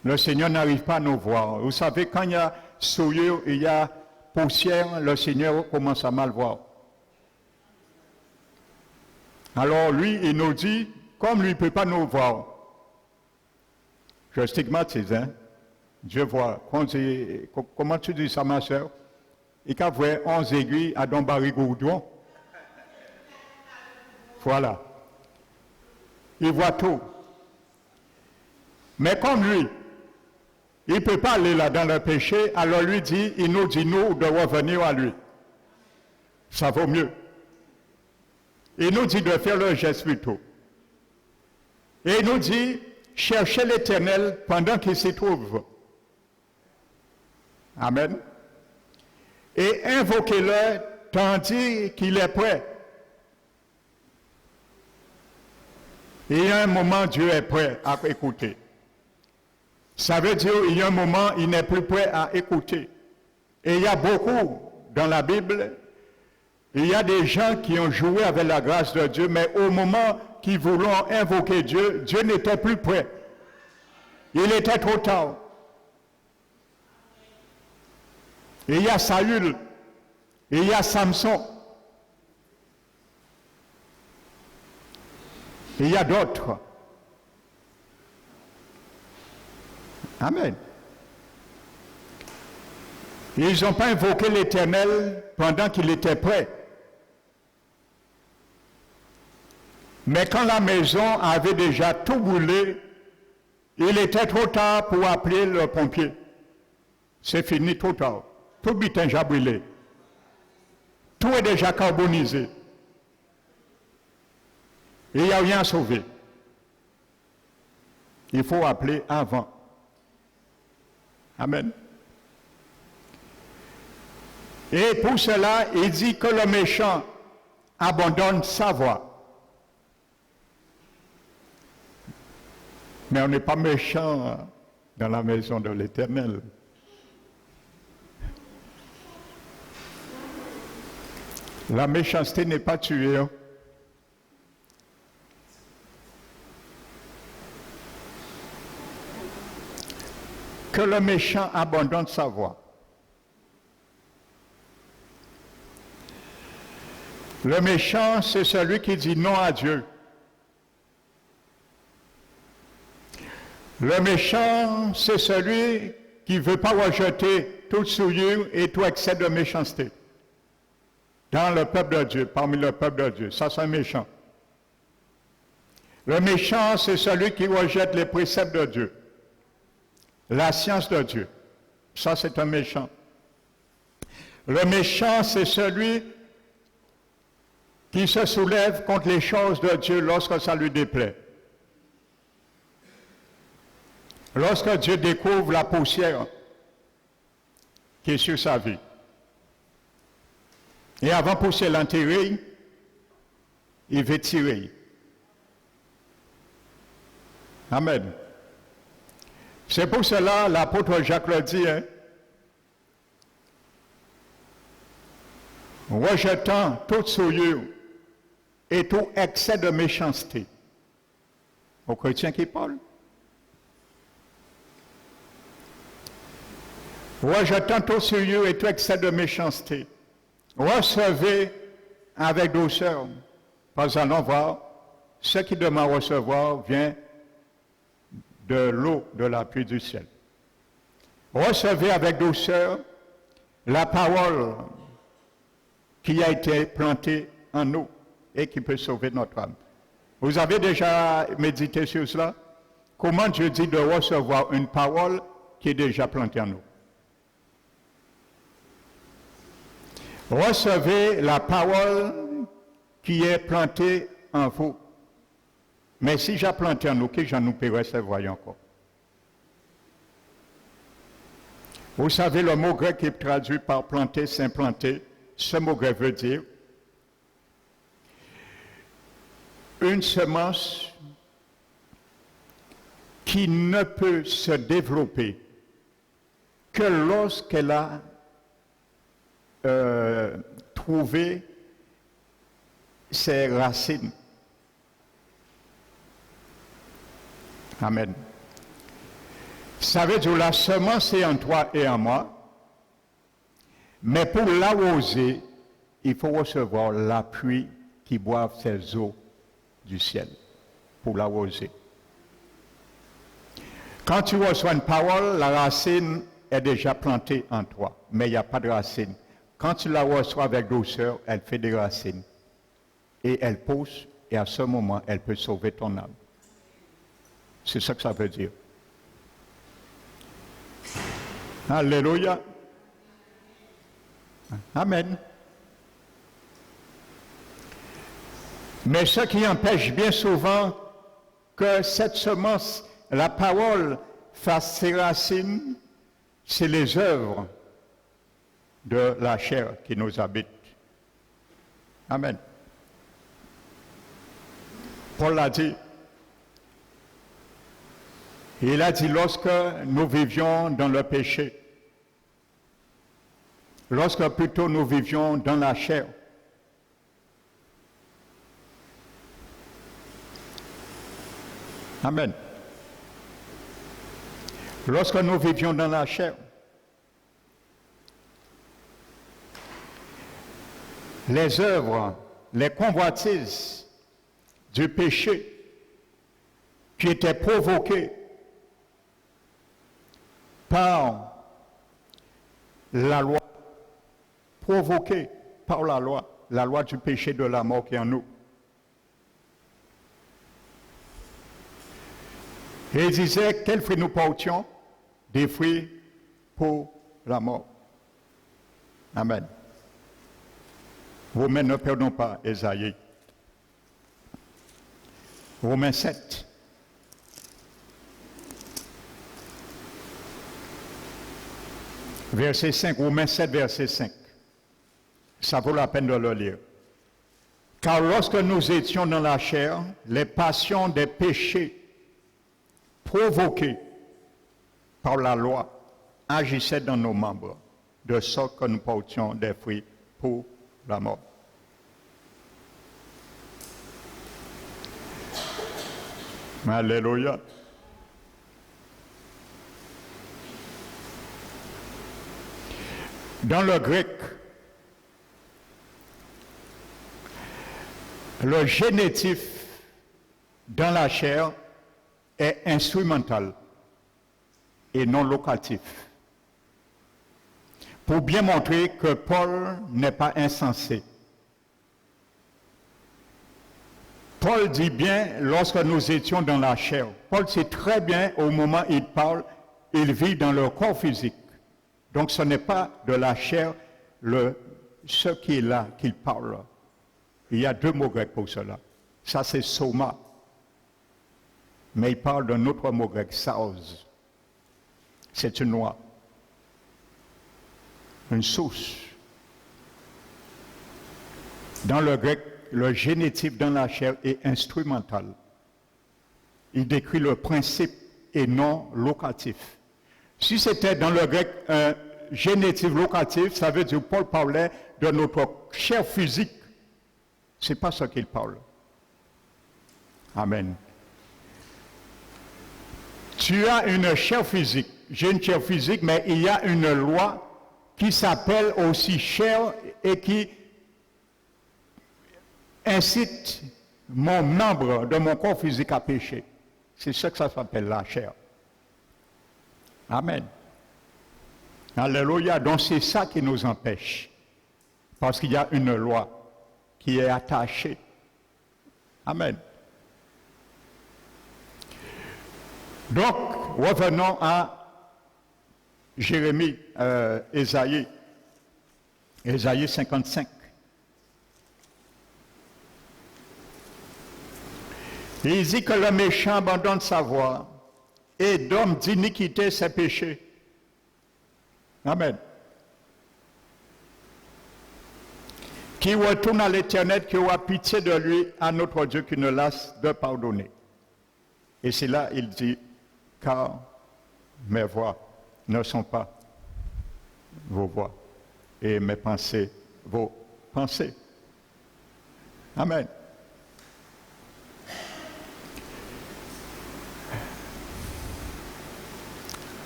Speaker 1: le Seigneur n'arrive pas à nous voir. Vous savez, quand il y a souillure, il y a poussière, le Seigneur commence à mal voir. Alors lui, il nous dit, comme lui ne peut pas nous voir, je stigmatise, hein? Dieu voit. Comment tu dis ça, ma soeur? Il y a 11 aiguilles à don barigoudon. Voilà. Il voit tout. Mais comme lui, il ne peut pas aller là dans le péché, alors lui dit, il nous dit nous de revenir à lui. Ça vaut mieux. Il nous dit de faire le geste plutôt. Et il nous dit, cherchez l'Éternel pendant qu'il s'y trouve. Amen. Et invoquez-le tandis qu'il est prêt. Il y a un moment, Dieu est prêt à écouter. Ça veut dire qu'il y a un moment, il n'est plus prêt à écouter. Et il y a beaucoup dans la Bible, il y a des gens qui ont joué avec la grâce de Dieu, mais au moment qu'ils voulaient invoquer Dieu, Dieu n'était plus prêt. Il était trop tard. Et il y a Saül, et il y a Samson. Et il y a d'autres. Amen. Ils n'ont pas invoqué l'Éternel pendant qu'il était prêt. Mais quand la maison avait déjà tout brûlé, il était trop tard pour appeler le pompier. C'est fini trop tard. Tout est déjà brûlé. Tout est déjà carbonisé. Et il n'y a rien à sauver. Il faut appeler avant. Amen. Et pour cela, il dit que le méchant abandonne sa voie. Mais on n'est pas méchant dans la maison de l'Éternel. La méchanceté n'est pas tuée. Que le méchant abandonne sa voie. Le méchant, c'est celui qui dit non à Dieu. Le méchant, c'est celui qui ne veut pas rejeter toute souillure et tout excès de méchanceté. Dans le peuple de Dieu, parmi le peuple de Dieu, ça c'est un méchant. Le méchant, c'est celui qui rejette les préceptes de Dieu. La science de Dieu, ça c'est un méchant. Le méchant, c'est celui qui se soulève contre les choses de Dieu lorsque ça lui déplaît. Lorsque Dieu découvre la poussière qui est sur sa vie. Et avant de pousser l'enterrer, il veut tirer. Amen. C'est pour cela l'apôtre Jacques le dit, hein, rejetant toute souillure et tout excès de méchanceté. Aux chrétiens qui parlent. Rejetant toute souillure et tout excès de méchanceté. Recevez avec douceur. Parce que allons voir, ce qui demande à recevoir vient de l'eau de la pluie du ciel. Recevez avec douceur la parole qui a été plantée en nous et qui peut sauver notre âme. Vous avez déjà médité sur cela? Comment Dieu dit de recevoir une parole qui est déjà plantée en nous? Recevez la parole qui est plantée en vous. Mais si j'ai planté en nous, qui j'en nous peux recevoir encore? Vous savez, le mot grec qui est traduit par planter, s'implanter, ce mot grec veut dire une semence qui ne peut se développer que lorsqu'elle a trouvé ses racines. Ça veut dire la semence est en toi et en moi, mais pour l'arroser, il faut recevoir la pluie qui boive ces eaux du ciel pour l'arroser. Quand tu reçois une parole, la racine est déjà plantée en toi, mais il n'y a pas de racine. Quand tu la reçois avec douceur, elle fait des racines. Et elle pousse, et à ce moment, elle peut sauver ton âme. C'est ça que ça veut dire. Alléluia. Amen. Mais ce qui empêche bien souvent que cette semence, la parole, fasse ses racines, c'est les œuvres de la chair qui nous habite. Amen. Paul l'a dit. Il a dit lorsque nous vivions dans le péché, lorsque plutôt nous vivions dans la chair, amen. Lorsque nous vivions dans la chair, les œuvres, les convoitises du péché qui étaient provoquées par la loi, provoquées par la loi du péché de la mort qui est en nous. Et il disait, quels fruits nous portions? Des fruits pour la mort. Amen. Romains ne perdons pas, Ésaïe. Romains 7. Verset 5, Romains 7, verset 5. Ça vaut la peine de le lire. Car lorsque nous étions dans la chair, les passions des péchés provoqués par la loi agissaient dans nos membres, de sorte que nous portions des fruits pour la mort. Alléluia. Dans le grec, le génitif dans la chair est instrumental et non locatif. Pour bien montrer que Paul n'est pas insensé. Paul dit bien lorsque nous étions dans la chair. Paul sait très bien au moment où il parle, il vit dans le corps physique. Donc ce n'est pas de la chair ce qui est là qu'il parle. Il y a deux mots grecs pour cela. Ça c'est soma. Mais il parle d'un autre mot grec, saos. C'est une noix. Une source. Dans le grec, le génitif dans la chair est instrumental. Il décrit le principe et non locatif. Si c'était dans le grec un génitif locatif, ça veut dire que Paul parlait de notre chair physique. Ce n'est pas ce qu'il parle. Amen. Tu as une chair physique. J'ai une chair physique, mais il y a une loi qui s'appelle aussi chair et qui incite mon membre de mon corps physique à pécher. C'est ce que ça s'appelle la chair. Amen. Alléluia. Donc c'est ça qui nous empêche. Parce qu'il y a une loi qui est attachée. Amen. Donc, revenons à Jérémie, Ésaïe 55. Il dit que le méchant abandonne sa voie et d'homme d'iniquité ses péchés. Amen. Qui retourne à l'Éternel, qui aura pitié de lui, à notre Dieu qui ne lasse de pardonner. Et c'est là, il dit, car mes voies ne sont pas vos voies, et mes pensées, vos pensées. Amen.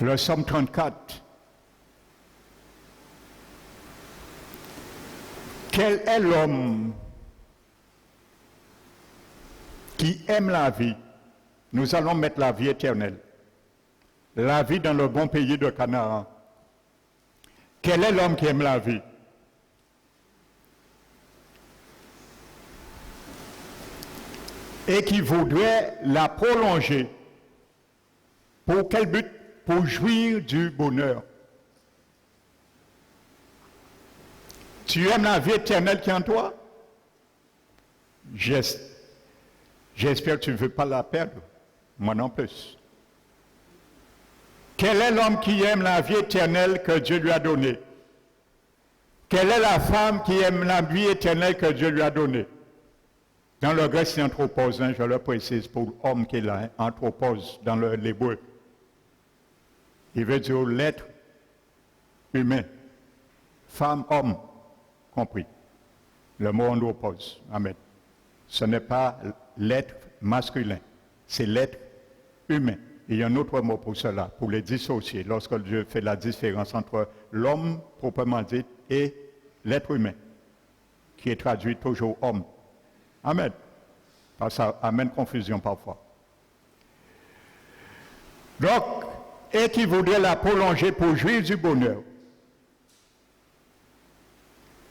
Speaker 1: Le psaume 34. Quel est l'homme qui aime la vie? Nous allons mettre la vie éternelle. La vie dans le bon pays de Canaan. Quel est l'homme qui aime la vie? Et qui voudrait la prolonger. Pour quel but? Pour jouir du bonheur. Tu aimes la vie éternelle qui est en toi? J'espère que tu ne veux pas la perdre. Moi non plus. Quel est l'homme qui aime la vie éternelle que Dieu lui a donnée? Quelle est la femme qui aime la vie éternelle que Dieu lui a donnée? Dans le grec, c'est anthropos, hein, je le précise pour l'homme qui est là, hein, anthropos dans l'hébreu. Il veut dire l'être humain. Femme, homme, compris. Le mot anthropos. Amen. Ce n'est pas l'être masculin, c'est l'être humain. Il y a un autre mot pour cela, pour les dissocier, lorsque Dieu fait la différence entre l'homme proprement dit et l'être humain, qui est traduit toujours homme. Amen. Parce que ça amène confusion parfois. Donc, et qui voudrait la prolonger pour jouir du bonheur.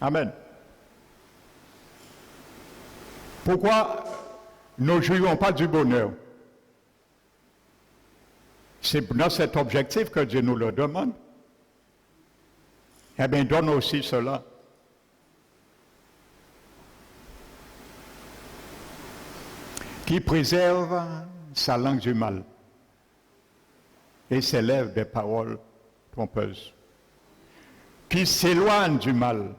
Speaker 1: Amen. Pourquoi nous ne jouirons pas du bonheur? C'est dans cet objectif que Dieu nous le demande. Eh bien, donne aussi cela. Qui préserve sa langue du mal et s'élève des paroles trompeuses. Qui s'éloigne du mal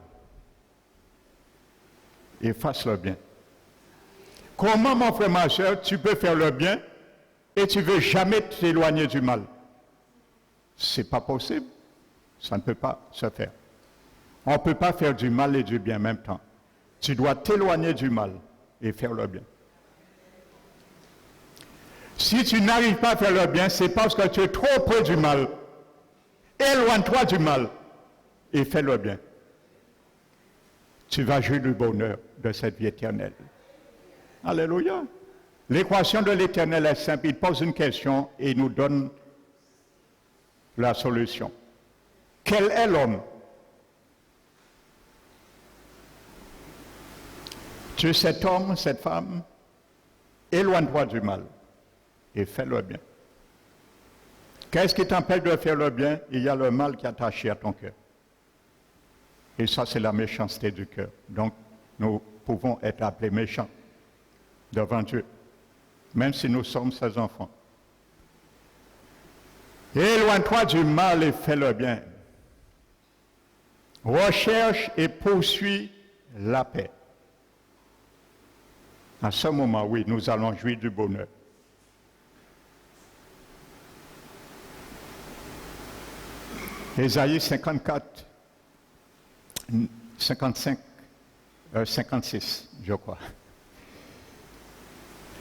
Speaker 1: et fasse le bien. Comment, mon frère, ma soeur, tu peux faire le bien et tu ne veux jamais t'éloigner du mal? Ce n'est pas possible. Ça ne peut pas se faire. On ne peut pas faire du mal et du bien en même temps. Tu dois t'éloigner du mal et faire le bien. Si tu n'arrives pas à faire le bien, c'est parce que tu es trop près du mal. Éloigne-toi du mal et fais le bien. Tu vas jouir du bonheur de cette vie éternelle. Alléluia. L'équation de l'éternel est simple. Il pose une question et il nous donne la solution. Quel est l'homme? Tu es cet homme, cette femme, éloigne-toi du mal et fais le bien. Qu'est-ce qui t'empêche de faire le bien? Il y a le mal qui est attaché à ton cœur. Et ça, c'est la méchanceté du cœur. Donc, nous pouvons être appelés méchants devant Dieu, même si nous sommes ses enfants. Éloigne-toi du mal et fais le bien. Recherche et poursuis la paix. À ce moment, oui, nous allons jouir du bonheur. Ésaïe 54, 55, 56, je crois.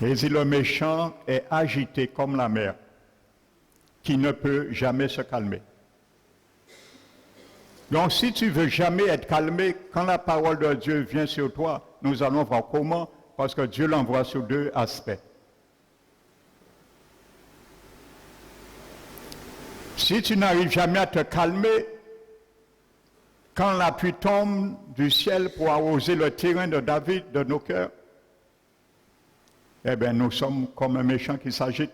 Speaker 1: Et dit, le méchant est agité comme la mer, qui ne peut jamais se calmer. Donc, si tu veux jamais être calmé, quand la parole de Dieu vient sur toi, nous allons voir comment, parce que Dieu l'envoie sur deux aspects. Si tu n'arrives jamais à te calmer, quand la pluie tombe du ciel pour arroser le terrain de David, de nos cœurs, eh bien, nous sommes comme un méchant qui s'agite.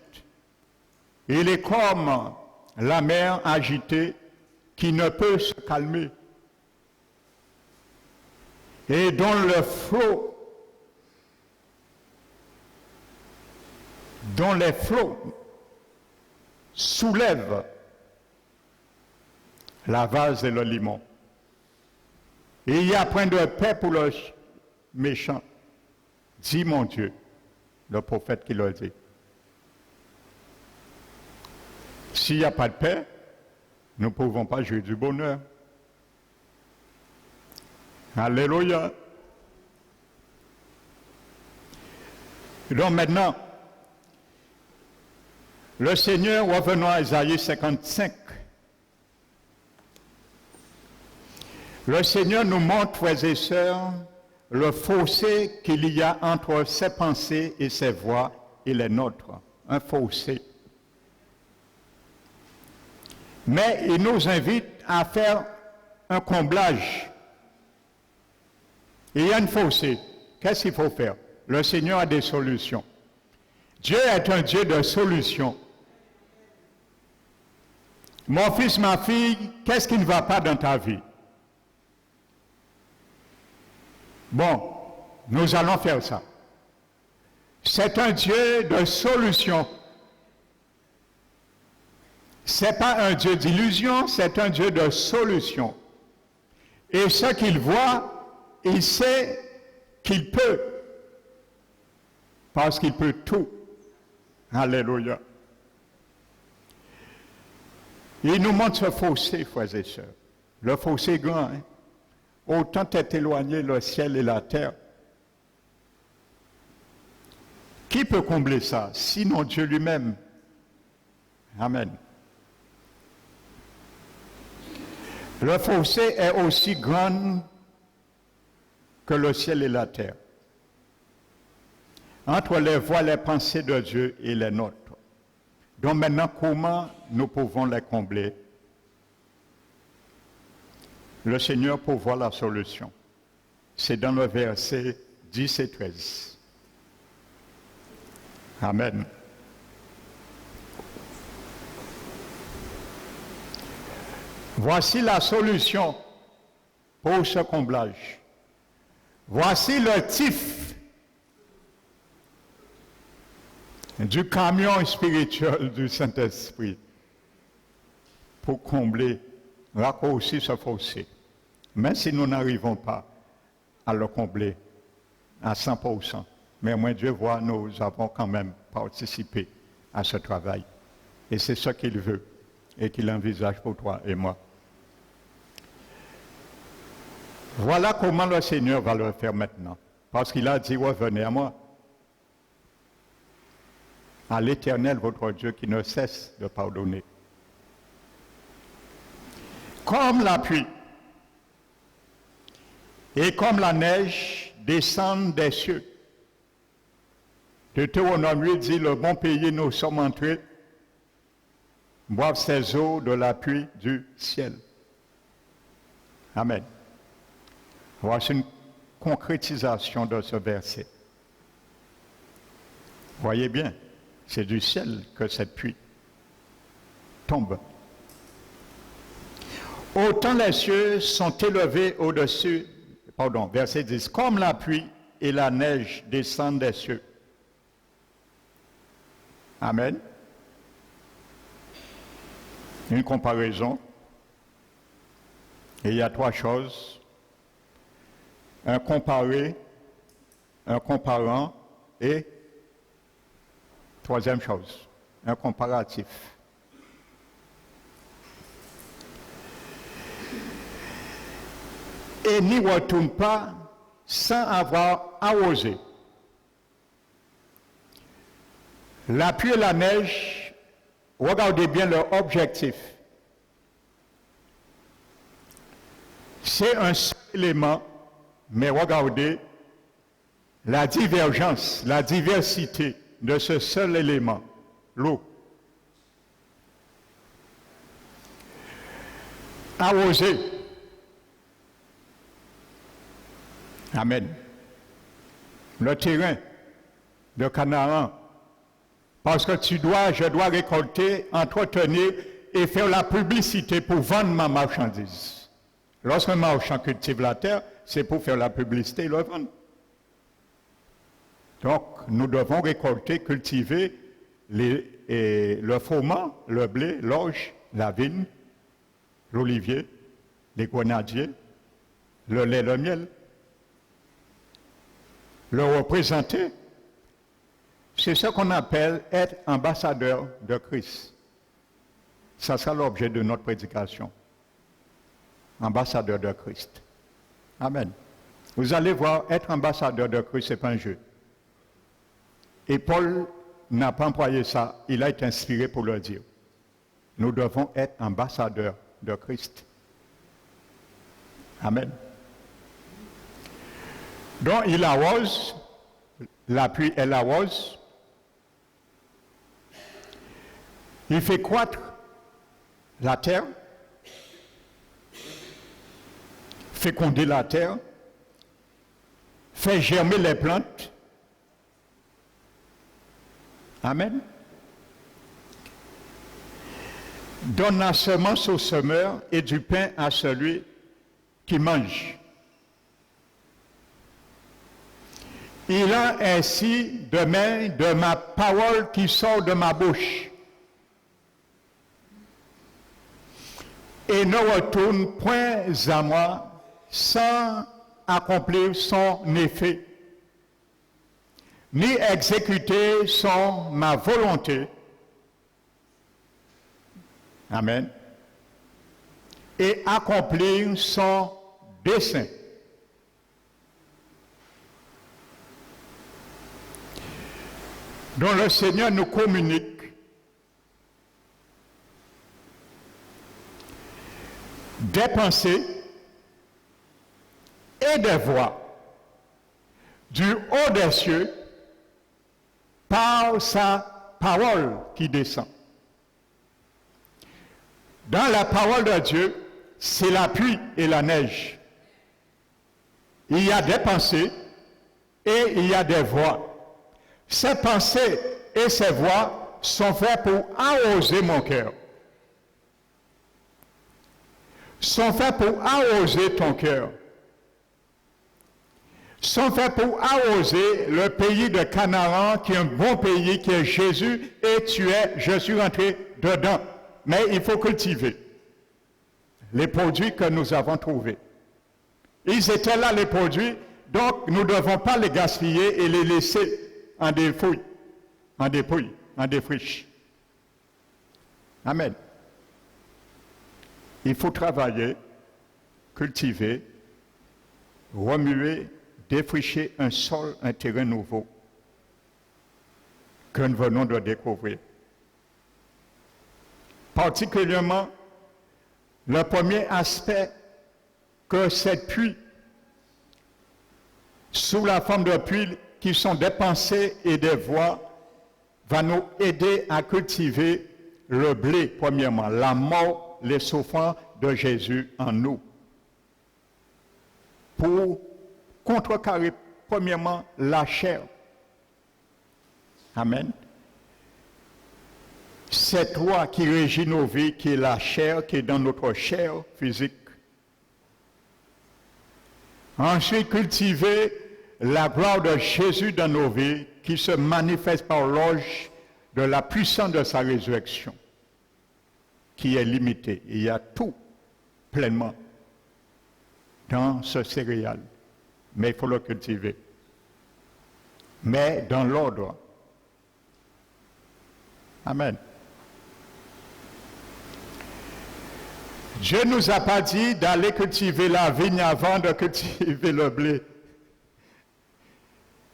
Speaker 1: Il est comme la mer agitée qui ne peut se calmer et dont les flots soulèvent la vase et le limon. Et il y a point de paix pour le méchant, dit mon Dieu, le prophète qui l'a dit. S'il n'y a pas de paix, nous ne pouvons pas jouir du bonheur. Alléluia. Donc maintenant, Le Seigneur, revenons à Isaïe 55. Le Seigneur nous montre, frères et sœurs, le fossé qu'il y a entre ses pensées et ses voix et les nôtres. Un fossé. Mais il nous invite à faire un comblage. Il y a un fossé. Qu'est-ce qu'il faut faire? Le Seigneur a des solutions. Dieu est un Dieu de solutions. Mon fils, ma fille, qu'est-ce qui ne va pas dans ta vie? Bon, nous allons faire ça. C'est un Dieu de solutions. Ce n'est pas un Dieu d'illusion, c'est un Dieu de solutions. Et ce qu'il voit, il sait qu'il peut. Parce qu'il peut tout. Alléluia. Il nous montre ce fossé, frères et sœurs. Le fossé grand, hein? Autant est éloigné le ciel et la terre. Qui peut combler ça? Sinon Dieu lui-même. Amen. Le fossé est aussi grand que le ciel et la terre. Entre les voies, les pensées de Dieu et les nôtres. Donc maintenant, comment nous pouvons les combler? Le Seigneur pourvoit la solution. C'est dans le verset 10 et 13. Amen. Voici la solution pour ce comblage. Voici le tif du camion spirituel du Saint-Esprit pour combler, raccourcir ce fossé. Mais si nous n'arrivons pas à le combler à 100%, mais moi Dieu voit, nous avons quand même participé à ce travail. Et c'est ce qu'il veut et qu'il envisage pour toi et moi. Voilà comment le Seigneur va le faire maintenant. Parce qu'il a dit, revenez à moi. À l'Éternel, votre Dieu, qui ne cesse de pardonner. Comme la pluie et comme la neige descendent des cieux. Deutéronome dit, le bon pays, nous sommes entrés, boivent ces eaux de la pluie du ciel. Amen. Voici une concrétisation de ce verset. Voyez bien, c'est du ciel que cette pluie tombe. Autant les cieux sont élevés au-dessus, verset 10, comme la pluie et la neige descendent des cieux. Amen. Une comparaison. Et il y a trois choses. Un comparé, un comparant et troisième chose, un comparatif. Et n'y retourne pas sans avoir arrosé. La pluie et la neige, regardez bien leur objectif. C'est un seul élément, mais regardez la divergence, la diversité de ce seul élément, l'eau. Arroser. Amen. Le terrain de Canaan. Parce que je dois récolter, entretenir et faire la publicité pour vendre ma marchandise. Lorsqu'un marchand cultive la terre, c'est pour faire la publicité et le vendre. Donc, nous devons récolter, cultiver le froment, le blé, l'orge, la vigne, l'olivier, les grenadiers, le lait, le miel. Le représenter, c'est ce qu'on appelle être ambassadeur de Christ. Ça sera l'objet de notre prédication. Ambassadeur de Christ. Amen. Vous allez voir, être ambassadeur de Christ, ce n'est pas un jeu. Et Paul n'a pas employé ça, il a été inspiré pour le dire. Nous devons être ambassadeurs de Christ. Amen. Donc il arrose, la pluie elle arrose, il fait croître la terre, féconder la terre, fait germer les plantes. Amen. Donne la semence au semeur et du pain à celui qui mange. Il a ainsi demain de ma parole qui sort de ma bouche et ne retourne point à moi sans accomplir son effet, ni exécuter ma volonté. Amen. Et accomplir son dessein. Donc le Seigneur nous communique des pensées et des voix du haut des cieux par sa parole qui descend. Dans la parole de Dieu, c'est la pluie et la neige. Il y a des pensées et il y a des voix. Ces pensées et ces voix sont faites pour arroser mon cœur. Sont faites pour arroser ton cœur. Sont faites pour arroser le pays de Canaan, qui est un bon pays, qui est Jésus, et je suis rentré dedans. Mais il faut cultiver les produits que nous avons trouvés. Ils étaient là, les produits, donc nous ne devons pas les gaspiller et les laisser en dépouille, en défriche. Amen. Il faut travailler, cultiver, remuer, défricher un sol, un terrain nouveau que nous venons de découvrir. Particulièrement, le premier aspect que cette pluie, sous la forme de pluie, qui sont des pensées et des voix, va nous aider à cultiver le blé, premièrement, la mort, les souffrances de Jésus en nous. Pour contrecarrer, premièrement, la chair. Amen. Cette loi qui régit nos vies, qui est la chair, qui est dans notre chair physique. Ensuite, cultiver la gloire de Jésus dans nos vies, qui se manifeste par l'orge de la puissance de sa résurrection, qui est limitée. Il y a tout pleinement dans ce céréal, mais il faut le cultiver. Mais dans l'ordre. Amen. Dieu ne nous a pas dit d'aller cultiver la vigne avant de cultiver le blé.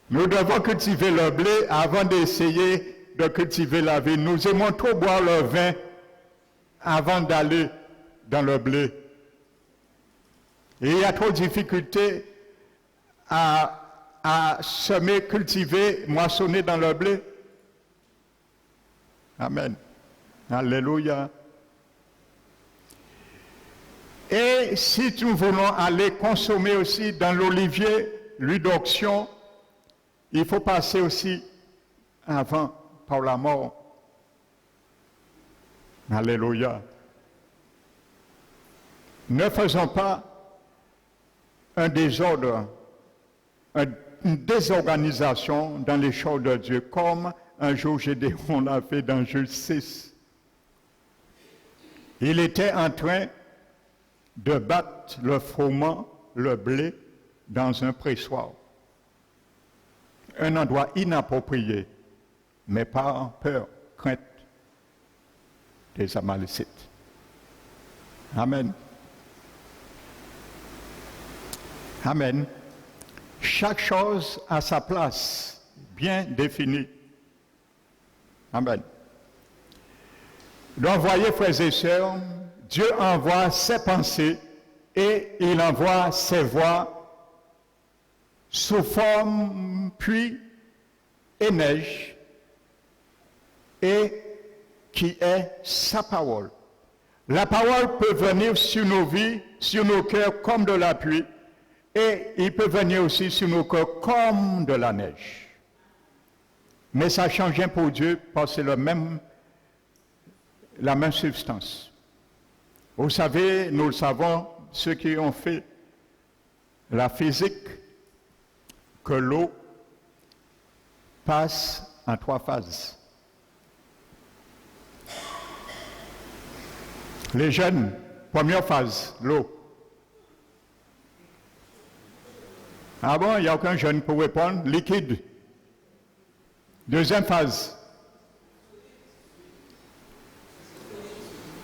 Speaker 1: Nous devons cultiver le blé avant d'essayer de cultiver la vigne. Nous aimons trop boire le vin avant d'aller dans le blé. Et il y a trop de difficultés à semer, cultiver, moissonner dans le blé. Amen. Alléluia. Et si nous voulons aller consommer aussi dans l'olivier, l'huile d'onction, il faut passer aussi avant par la mort. Alléluia. Ne faisons pas un désordre, une désorganisation dans les choses de Dieu, comme un jour Gédéon l'a fait dans Juge 6. Il était en train de battre le froment, le blé, dans un pressoir. Un endroit inapproprié, mais par peur, crainte des Amalécites. Amen. Amen. Chaque chose a sa place, bien définie. Amen. Donc, voyez, frères et sœurs, Dieu envoie ses pensées et il envoie ses voix sous forme pluie et neige, et qui est sa parole. La parole peut venir sur nos vies, sur nos cœurs comme de la pluie, et il peut venir aussi sur nos cœurs comme de la neige. Mais ça change rien pour Dieu parce que c'est la même substance. Vous savez, nous le savons, ceux qui ont fait la physique, que l'eau passe en 3 phases. Les jeunes, première phase, l'eau. Ah bon, il n'y a aucun jeune pour répondre, liquide. Deuxième phase,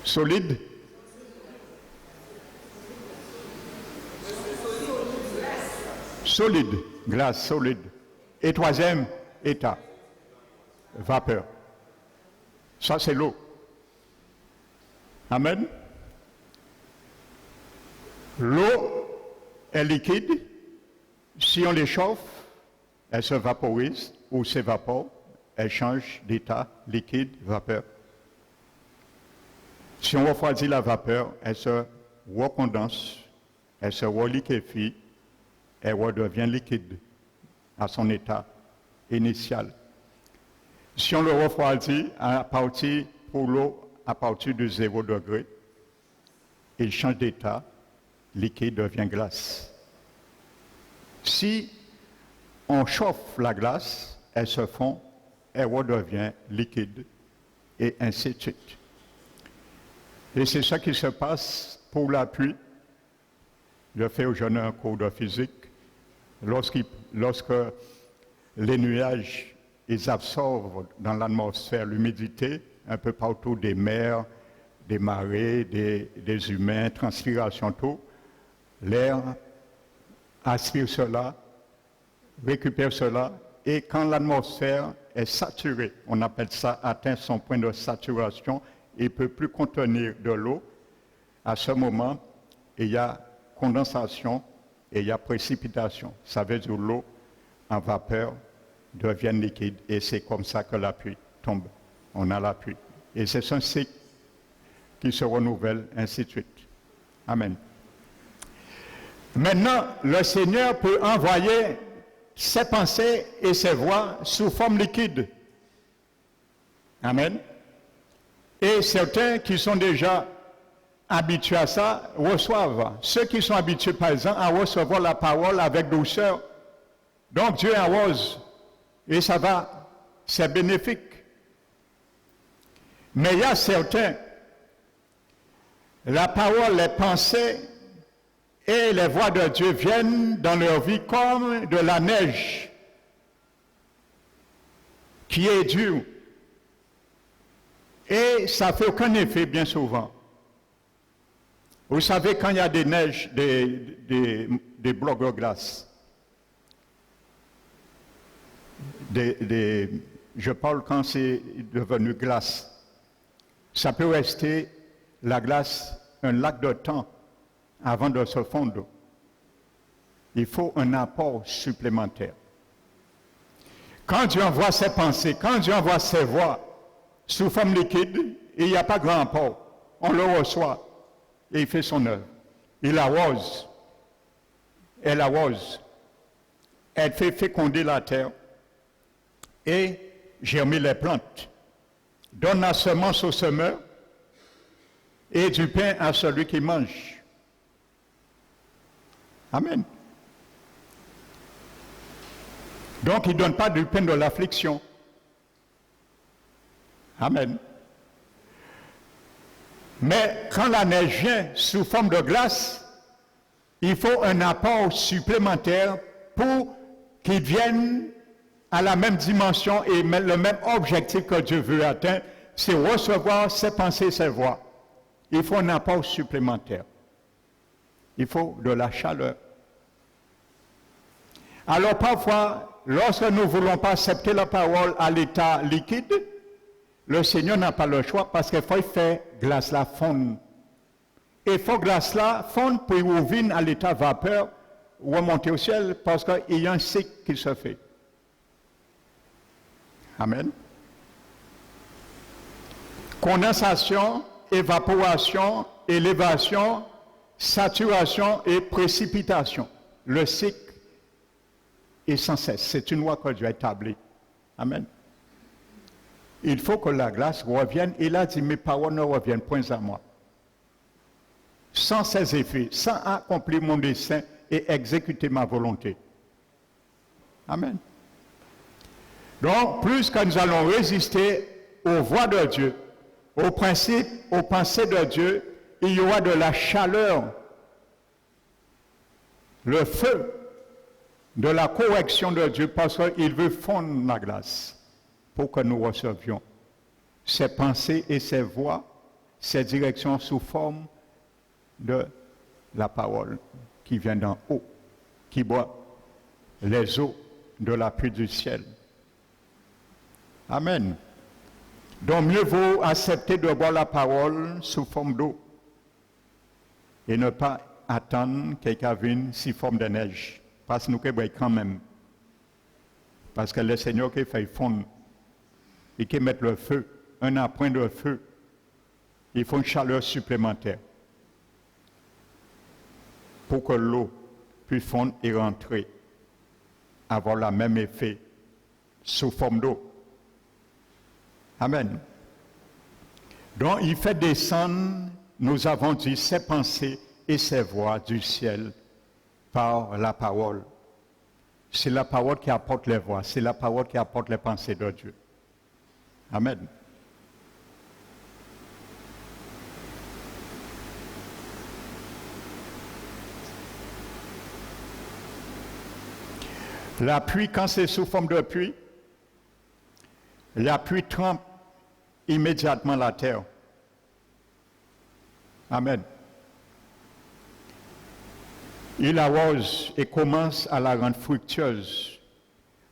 Speaker 1: solide. Solide, glace, solide. Et troisième état, vapeur. Ça, c'est l'eau. Amen. L'eau est liquide. Si on l'échauffe, elle se vaporise ou s'évapore. Elle change d'état, liquide, vapeur. Si on refroidit la vapeur, elle se recondense, elle se reliquéfie, elle redevient liquide à son état initial. Si on le refroidit pour l'eau à partir de 0 degré, il change d'état, liquide devient glace. Si on chauffe la glace, elle se fond, elle redevient liquide, et ainsi de suite. Et c'est ça qui se passe pour la pluie. Je fais aux jeunes un cours de physique. Lorsque les nuages, ils absorbent dans l'atmosphère l'humidité, un peu partout des mers, des marées, des humains, transpiration, tout, l'air aspire cela, récupère cela, et quand l'atmosphère est saturée, on appelle ça atteint son point de saturation, il ne peut plus contenir de l'eau. À ce moment, il y a condensation et il y a précipitation. Ça veut dire l'eau en vapeur devient liquide et c'est comme ça que la pluie tombe. On a la pluie. Et c'est un cycle qui se renouvelle, ainsi de suite. Amen. Maintenant, le Seigneur peut envoyer ses pensées et ses voix sous forme liquide. Amen. Et certains qui sont déjà habitués à ça reçoivent. Ceux qui sont habitués, par exemple, à recevoir la parole avec douceur. Donc Dieu arrose et ça va, c'est bénéfique. Mais il y a certains, la parole, les pensées et les voix de Dieu viennent dans leur vie comme de la neige qui est dure. Et ça ne fait aucun effet bien souvent. Vous savez, quand il y a des neiges, des blocs de glace, je parle quand c'est devenu glace, ça peut rester, la glace, un lac de temps avant de se fondre. Il faut un apport supplémentaire. Quand Dieu envoie ses pensées, quand Dieu envoie ses voix sous forme liquide, il n'y a pas grand apport. On le reçoit et il fait son œuvre. Il arrose. Elle arrose. Elle fait féconder la terre et germer les plantes. Donne la semence au semeur et du pain à celui qui mange. Amen. Donc, il ne donne pas du pain de l'affliction. Amen. Mais quand la neige vient sous forme de glace, il faut un apport supplémentaire pour qu'il vienne à la même dimension et le même objectif que Dieu veut atteindre, c'est recevoir ses pensées, ses voix. Il faut un apport supplémentaire. Il faut de la chaleur. Alors parfois, lorsque nous ne voulons pas accepter la parole à l'état liquide, le Seigneur n'a pas le choix parce qu'il faut faire glace la fondre. Et il faut glace là fondre pour ouvrir à l'état vapeur, remonter au ciel parce qu'il y a un cycle qui se fait. Amen. Condensation, évaporation, élévation, saturation et précipitation. Le cycle est sans cesse. C'est une loi que Dieu a établie. Amen. Il faut que la glace revienne. Il a dit, mes paroles ne reviennent point à moi. Sans ses effets, sans accomplir mon dessein et exécuter ma volonté. Amen. Donc, plus que nous allons résister aux voies de Dieu, aux principes, aux pensées de Dieu, il y aura de la chaleur, le feu de la correction de Dieu, parce qu'il veut fondre la glace pour que nous recevions ses pensées et ses voies, ses directions sous forme de la parole qui vient d'en haut, qui boit les eaux de la pluie du ciel. Amen. Donc mieux vaut accepter de boire la parole sous forme d'eau et ne pas attendre qu'elle vienne sous forme de neige. Parce que nous pouvons quand même. Parce que le Seigneur qui fait fondre et qui met le feu, un appoint de feu, il faut une chaleur supplémentaire pour que l'eau puisse fondre et rentrer, avoir le même effet sous forme d'eau. Amen. Donc, il fait descendre, nous avons dit, ses pensées et ses voix du ciel par la parole. C'est la parole qui apporte les voix, c'est la parole qui apporte les pensées de Dieu. Amen. La pluie, quand c'est sous forme de pluie, la pluie trempe immédiatement la terre. Amen. Il arrose et commence à la rendre fructueuse.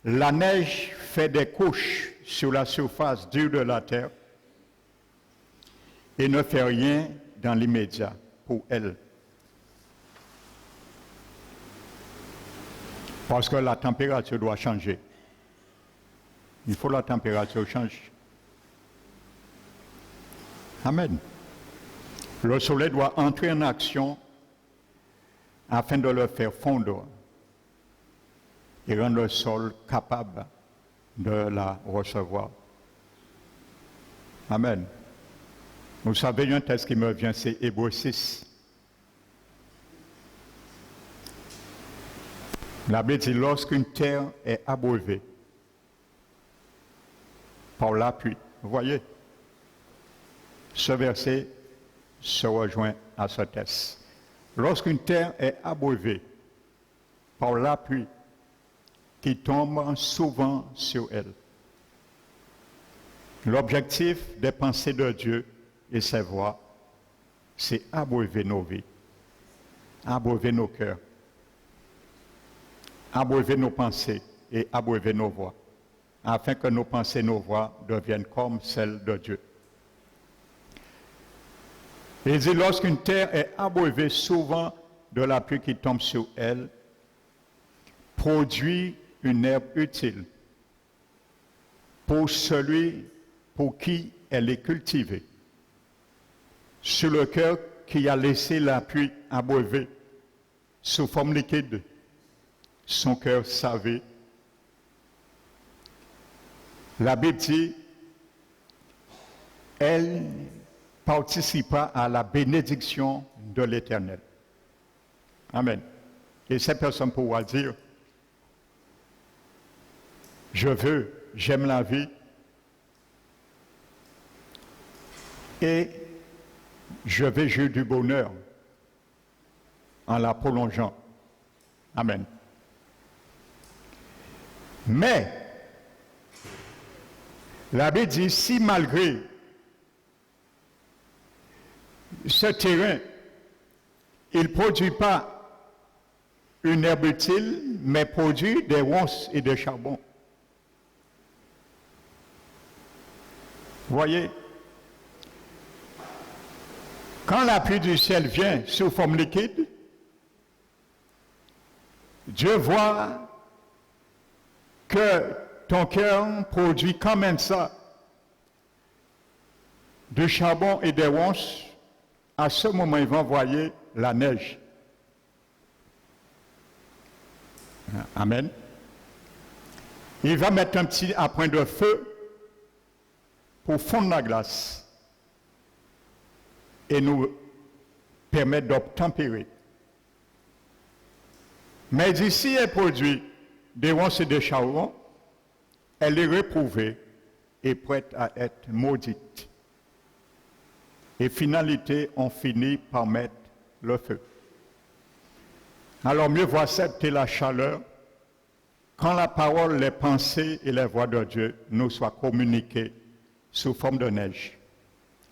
Speaker 1: La neige fait des couches sur la surface dure de la terre et ne fait rien dans l'immédiat pour elle. Parce que la température doit changer. Il faut que la température change. Amen. Le soleil doit entrer en action afin de le faire fondre et rendre le sol capable de la recevoir. Amen. Vous savez, il y a un texte qui me vient, c'est Hébreux 6. La Bible dit, lorsqu'une terre est abreuvée par la pluie, vous voyez, ce verset se rejoint à ce texte. Lorsqu'une terre est abreuvée par la pluie qui tombe souvent sur elle, l'objectif des pensées de Dieu et ses voies, c'est abreuver nos vies, abreuver nos cœurs, abreuver nos pensées et abreuver nos voix, afin que nos pensées et nos voix deviennent comme celles de Dieu. Il dit, lorsqu'une terre est abreuvée souvent de la pluie qui tombe sur elle, produit une herbe utile pour celui pour qui elle est cultivée. Sur le cœur qui a laissé la pluie abreuver sous forme liquide, son cœur savait. La Bible dit, elle participa à la bénédiction de l'Éternel. Amen. Et cette personne pourra dire, j'aime la vie et je vais jouir du bonheur en la prolongeant. Amen. Mais, la Bible dit, si malgré ce terrain, il ne produit pas une herbe utile, mais produit des ronces et des charbons. Voyez, quand la pluie du ciel vient sous forme liquide, Dieu voit que ton cœur produit quand même ça, du charbon et des ronces. À ce moment, il va envoyer la neige. Amen. Il va mettre un petit appoint de feu pour fondre la glace et nous permettre d'obtempérer. Mais d'ici elle produit des ronces et des charbons, elle est réprouvée et prête à être maudite. Et finalité, on finit par mettre le feu. Alors mieux vaut accepter la chaleur quand la parole, les pensées et les voix de Dieu nous soient communiquées sous forme de neige.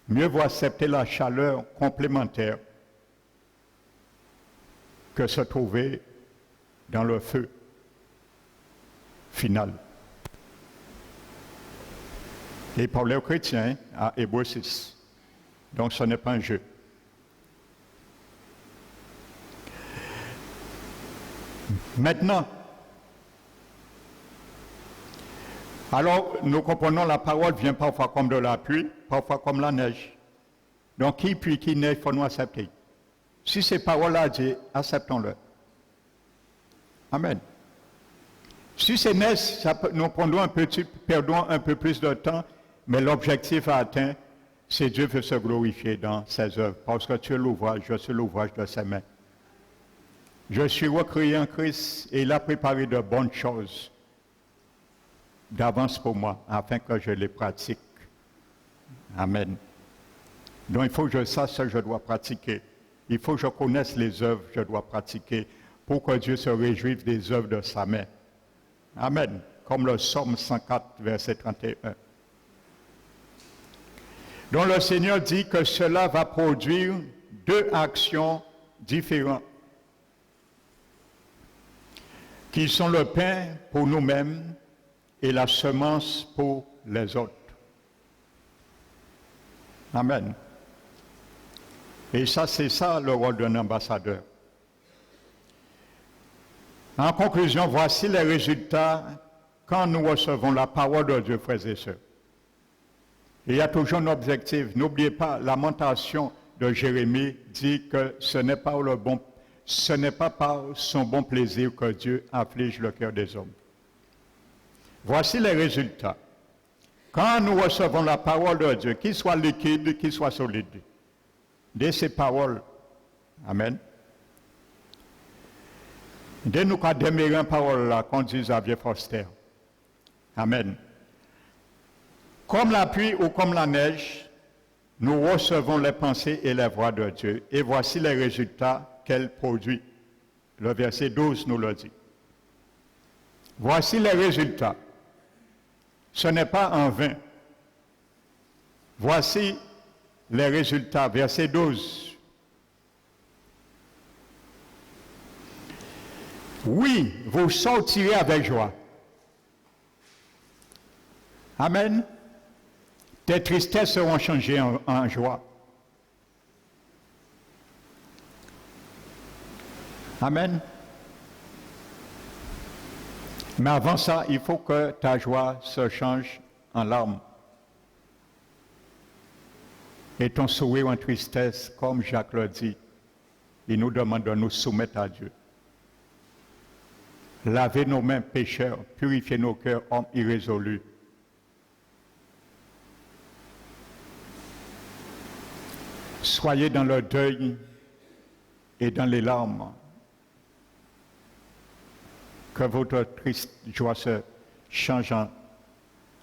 Speaker 1: Mieux vaut accepter la chaleur complémentaire que se trouver dans le feu final. Et pour les chrétiens, à Hébreux 6. Donc ce n'est pas un jeu. Maintenant, alors nous comprenons la parole vient parfois comme de la pluie, parfois comme la neige. Donc qui pluie, qui neige, il faut nous accepter. Si ces paroles-là disent, acceptons-le. Amen. Si c'est neige, nous perdons un peu plus de temps, mais l'objectif à atteindre, c'est Dieu veut se glorifier dans ses œuvres, parce que tu es l'ouvrage, je suis l'ouvrage de ses mains. Je suis recréé en Christ et il a préparé de bonnes choses d'avance pour moi, afin que je les pratique. Amen. Donc il faut que je sache ce que je dois pratiquer. Il faut que je connaisse les œuvres que je dois pratiquer pour que Dieu se réjouisse des œuvres de sa main. Amen. Comme le Psaume 104, verset 31. Donc le Seigneur dit que cela va produire deux actions différentes, qui sont le pain pour nous-mêmes et la semence pour les autres. Amen. Et ça, c'est ça le rôle d'un ambassadeur. En conclusion, voici les résultats quand nous recevons la parole de Dieu, frères et sœurs. Il y a toujours un objectif. N'oubliez pas, Lamentation de Jérémie dit que ce n'est pas par son bon plaisir que Dieu afflige le cœur des hommes. Voici les résultats. Quand nous recevons la parole de Dieu, qu'il soit liquide, qu'il soit solide, de ces paroles, amen. Dès nous qu'à démarrer une parole là, qu'on dit Xavier Foster, amen. Comme la pluie ou comme la neige, nous recevons les pensées et les voix de Dieu. Et voici les résultats qu'elle produit. Le verset 12 nous le dit. Voici les résultats. Ce n'est pas en vain. Voici les résultats. Verset 12. Oui, vous sortirez avec joie. Amen. Tes tristesses seront changées en joie. Amen. Mais avant ça, il faut que ta joie se change en larmes. Et ton sourire en tristesse, comme Jacques le dit, il nous demande de nous soumettre à Dieu. Lavez nos mains pécheurs, purifiez nos cœurs, hommes irrésolus. Soyez dans le deuil et dans les larmes. Que votre triste joie se change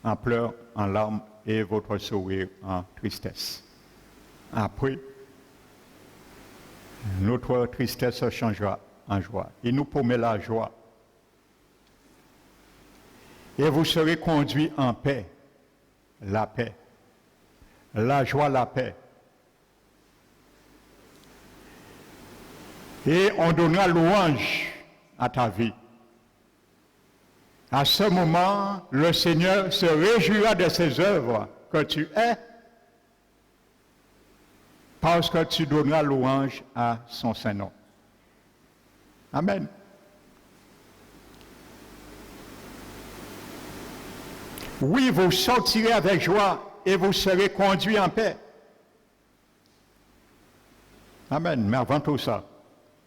Speaker 1: en pleurs, en larmes et votre sourire en tristesse. Après, notre tristesse se changera en joie. Il nous promet la joie. Et vous serez conduits en paix. La paix. La joie, la paix. Et on donnera louange à ta vie. À ce moment, le Seigneur se réjouira de ses œuvres que tu es, parce que tu donneras louange à son Saint-Nom. Amen. Oui, vous sortirez avec joie et vous serez conduits en paix. Amen. Mais avant tout ça,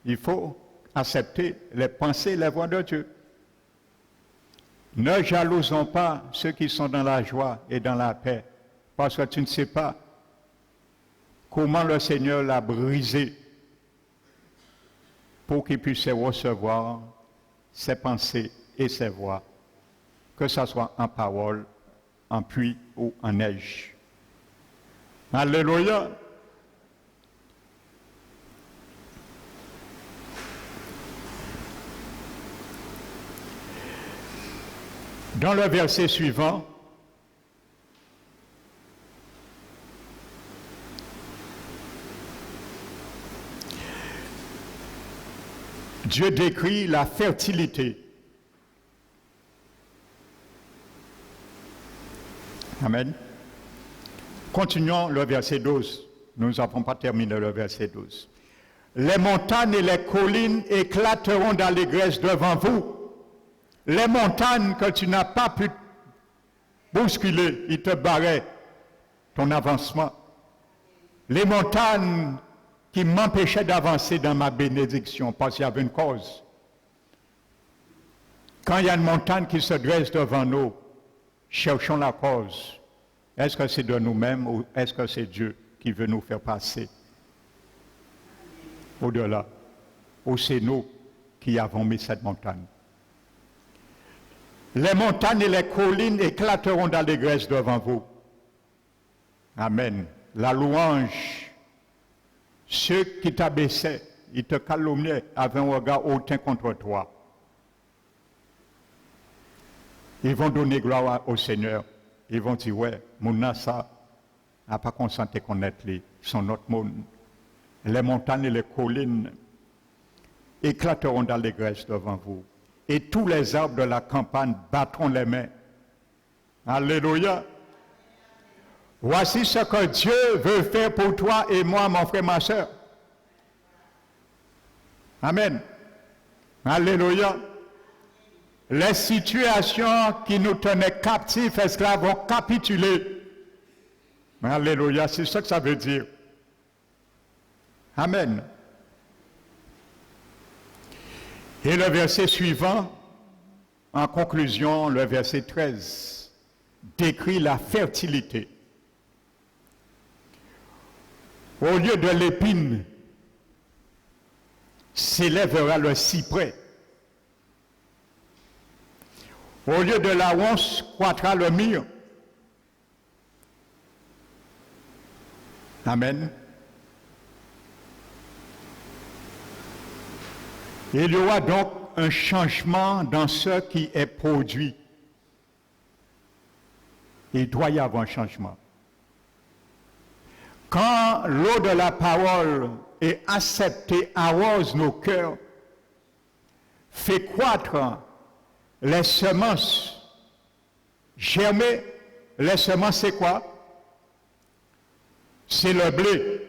Speaker 1: il faut accepter les pensées, les voix de Dieu. Ne jalousons pas ceux qui sont dans la joie et dans la paix, parce que tu ne sais pas comment le Seigneur l'a brisé pour qu'il puisse recevoir ses pensées et ses voix, que ce soit en parole, en pluie ou en neige. Alléluia. Dans le verset suivant, Dieu décrit la fertilité. Amen. Continuons le verset 12. Nous n'avons pas terminé le verset 12. Les montagnes et les collines éclateront d'allégresse devant vous. Les montagnes que tu n'as pas pu bousculer, ils te barraient ton avancement. Les montagnes qui m'empêchaient d'avancer dans ma bénédiction parce qu'il y avait une cause. Quand il y a une montagne qui se dresse devant nous, cherchons la cause. Est-ce que c'est de nous-mêmes ou est-ce que c'est Dieu qui veut nous faire passer au-delà? Ou c'est nous qui avons mis cette montagne? Les montagnes et les collines éclateront d'allégresse devant vous. Amen. La louange, ceux qui t'abaissaient, ils te calomniaient, avaient un regard hautain contre toi. Ils vont donner gloire au Seigneur. Ils vont dire, ouais, mon nasa n'a pas consenti qu'on ait les, sont notre monde. Les montagnes et les collines éclateront d'allégresse devant vous. Et tous les arbres de la campagne battront les mains. Alléluia. Voici ce que Dieu veut faire pour toi et moi, mon frère, ma soeur. Amen. Alléluia. Les situations qui nous tenaient captifs, esclaves, vont capituler. Alléluia, c'est ce que ça veut dire. Amen. Et le verset suivant, en conclusion, le verset 13, décrit la fertilité. Au lieu de l'épine, s'élèvera le cyprès. Au lieu de la ronce, croîtra le myrrhe. Amen. Il y aura donc un changement dans ce qui est produit. Il doit y avoir un changement. Quand l'eau de la parole est acceptée, arrose nos cœurs, fait croître les semences, germer, les semences c'est quoi? C'est le blé,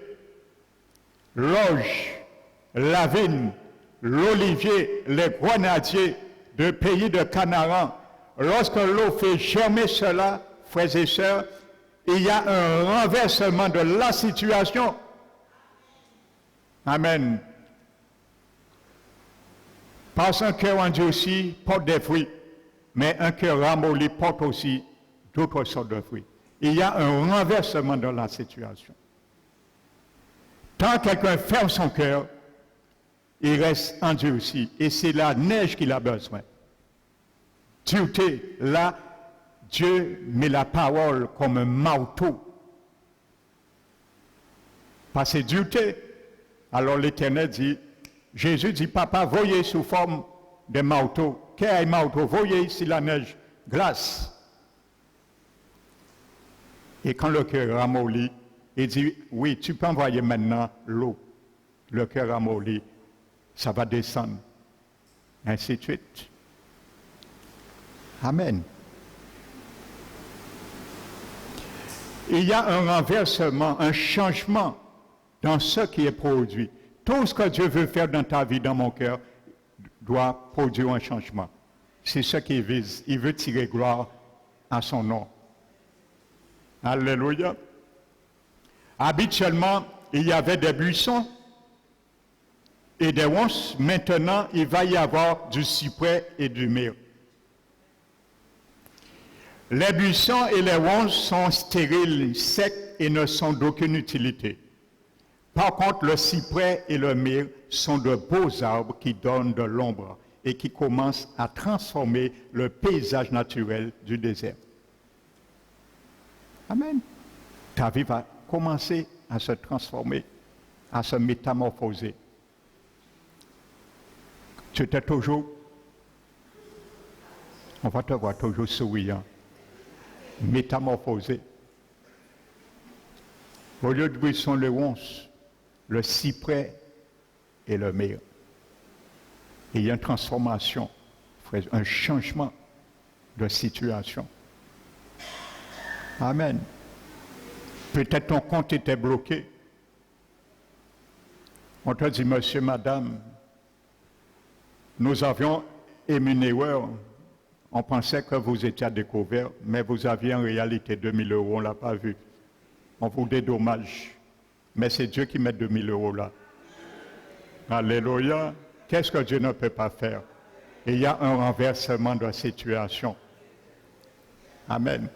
Speaker 1: l'orge, la vigne, l'olivier, les grenadiers de pays de Canaan. Lorsque l'eau fait germer cela, frères et sœurs, il y a un renversement de la situation. Amen. Parce qu'un cœur endurci porte des fruits, mais un cœur ramolli porte aussi d'autres sortes de fruits. Il y a un renversement de la situation. Tant que quelqu'un ferme son cœur, il reste endurci. Et c'est la neige qu'il a besoin. Dureté, là, Dieu met la parole comme un marteau. Parce que dureté, alors l'Éternel dit, Jésus dit, papa, voyez sous forme de marteau. Quel marteau? Voyez ici la neige, glace. Et quand le cœur ramolli, il dit, oui, tu peux envoyer maintenant l'eau. Le cœur ramolli, ça va descendre. Ainsi de suite. Amen. il y a un renversement, un changement dans ce qui est produit. Tout ce que Dieu veut faire dans ta vie, dans mon cœur, doit produire un changement. C'est ce qu'il vise. Il veut tirer gloire à son nom. Alléluia. Habituellement, il y avait des buissons et des ronces. Maintenant, il va y avoir du cyprès et du myrrhe. Les buissons et les ronces sont stériles, secs et ne sont d'aucune utilité. Par contre, le cyprès et le myrrhe sont de beaux arbres qui donnent de l'ombre et qui commencent à transformer le paysage naturel du désert. Amen. Ta vie va commencer à se transformer, à se métamorphoser. Tu étais toujours, on va te voir toujours souriant, métamorphosé. Au lieu de buisson, le ronce, le cyprès et le myrrhe. Il y a une transformation, un changement de situation. Amen. Peut-être ton compte était bloqué. On te dit, monsieur, madame, nous avions émis une erreur. On pensait que vous étiez à découvert, mais vous aviez en réalité 2000 euros, on ne l'a pas vu. On vous dédommage. Mais c'est Dieu qui met 2000 euros là. Alléluia. Qu'est-ce que Dieu ne peut pas faire? Et il y a un renversement de la situation. Amen.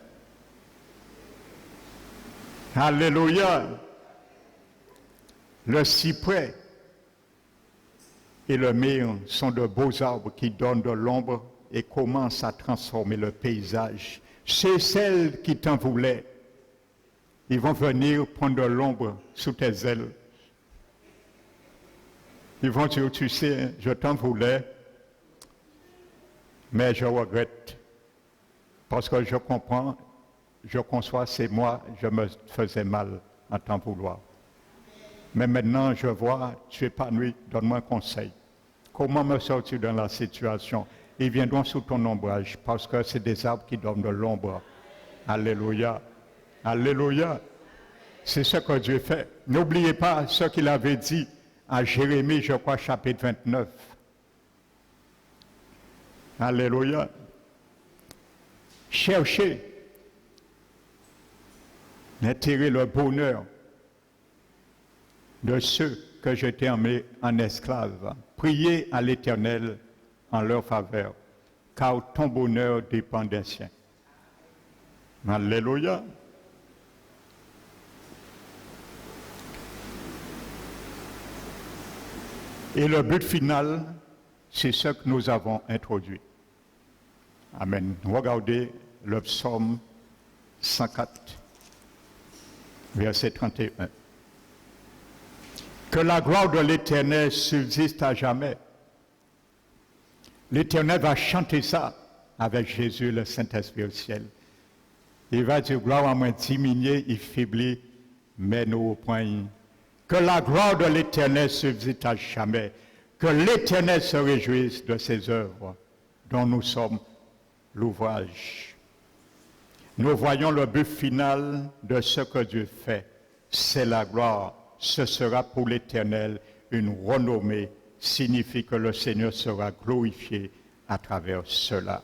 Speaker 1: Alléluia. Le cyprès et le myrrhe sont de beaux arbres qui donnent de l'ombre et commencent à transformer le paysage. C'est celles qui t'en voulaient. Ils vont venir prendre de l'ombre sous tes ailes. Ils vont dire, tu sais, je t'en voulais, mais je regrette. Parce que je comprends, je conçois, c'est moi, je me faisais mal en t'en vouloir. Mais maintenant, je vois, tu es épanoui, donne-moi un conseil. Comment me sortir dans la situation? Ils viendront sous ton ombrage, parce que c'est des arbres qui donnent de l'ombre. Alléluia. Alléluia. C'est ce que Dieu fait. N'oubliez pas ce qu'il avait dit à Jérémie, je crois, chapitre 29. Alléluia. Cherchez d'attirer le bonheur de ceux que j'étais emmené en esclave. Priez à l'Éternel en leur faveur, car ton bonheur dépend des siens. Alléluia. Et le but final, c'est ce que nous avons introduit. Amen. Regardez le psaume 104, verset 31. Que la gloire de l'Éternel subsiste à jamais. L'Éternel va chanter ça avec Jésus, le Saint-Esprit au ciel. Il va dire, gloire à moi diminuer, il faiblit, mais nous au point. Que la gloire de l'Éternel subsiste à jamais. Que l'Éternel se réjouisse de ses œuvres dont nous sommes l'ouvrage. Nous voyons le but final de ce que Dieu fait. C'est la gloire. Ce sera pour l'Éternel une renommée. Signifie que le Seigneur sera glorifié à travers cela.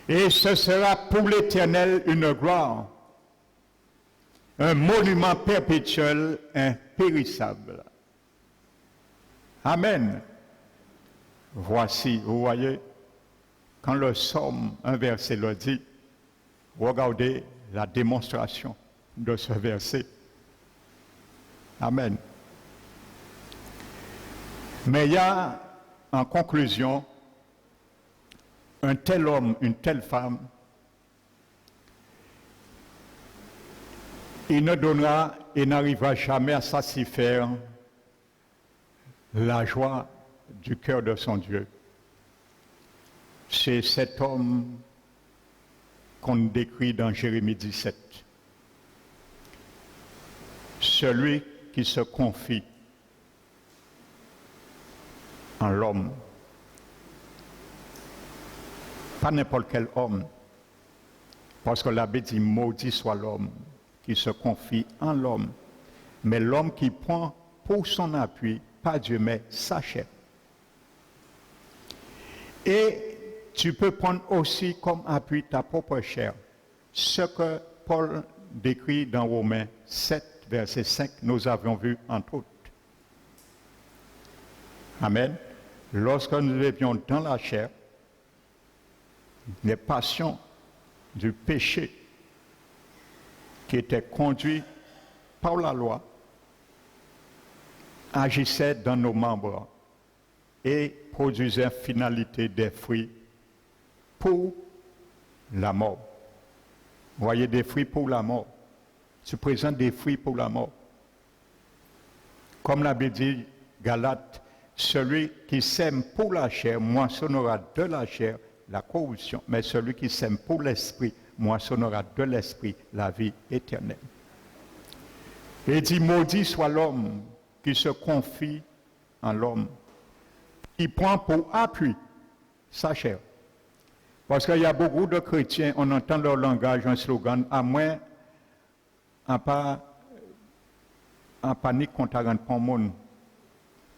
Speaker 1: Et ce sera pour l'Éternel une gloire. Un monument perpétuel, impérissable. Amen. Voici, vous voyez, quand le psaume, un verset le dit, regardez la démonstration de ce verset. Amen. Mais il y a, en conclusion, un tel homme, une telle femme, il ne donnera et n'arrivera jamais à satisfaire la joie du cœur de son Dieu. C'est cet homme qu'on décrit dans Jérémie 17. Celui qui se confie en l'homme. Pas n'importe quel homme, Parce que la Bible dit, maudit soit l'homme qui se confie en l'homme. Mais l'homme qui prend pour son appui, pas Dieu, mais sa chair. Et tu peux prendre aussi comme appui ta propre chair. Ce que Paul décrit dans Romains 7, verset 5, nous avions vu entre autres. Amen. Lorsque nous étions dans la chair, les passions du péché qui étaient conduites par la loi agissaient dans nos membres et produisaient en finalité des fruits pour la mort. Vous voyez, des fruits pour la mort. Tu présentes des fruits pour la mort. Comme la Bible dit, Galates, celui qui sème pour la chair moissonnera de la chair la corruption, mais celui qui sème pour l'esprit moissonnera de l'esprit la vie éternelle. Et dit, maudit soit l'homme qui se confie en l'homme, qui prend pour appui sa chair. Parce qu'il y a beaucoup de chrétiens, on entend leur langage, un slogan, à moins en panique contre un monde.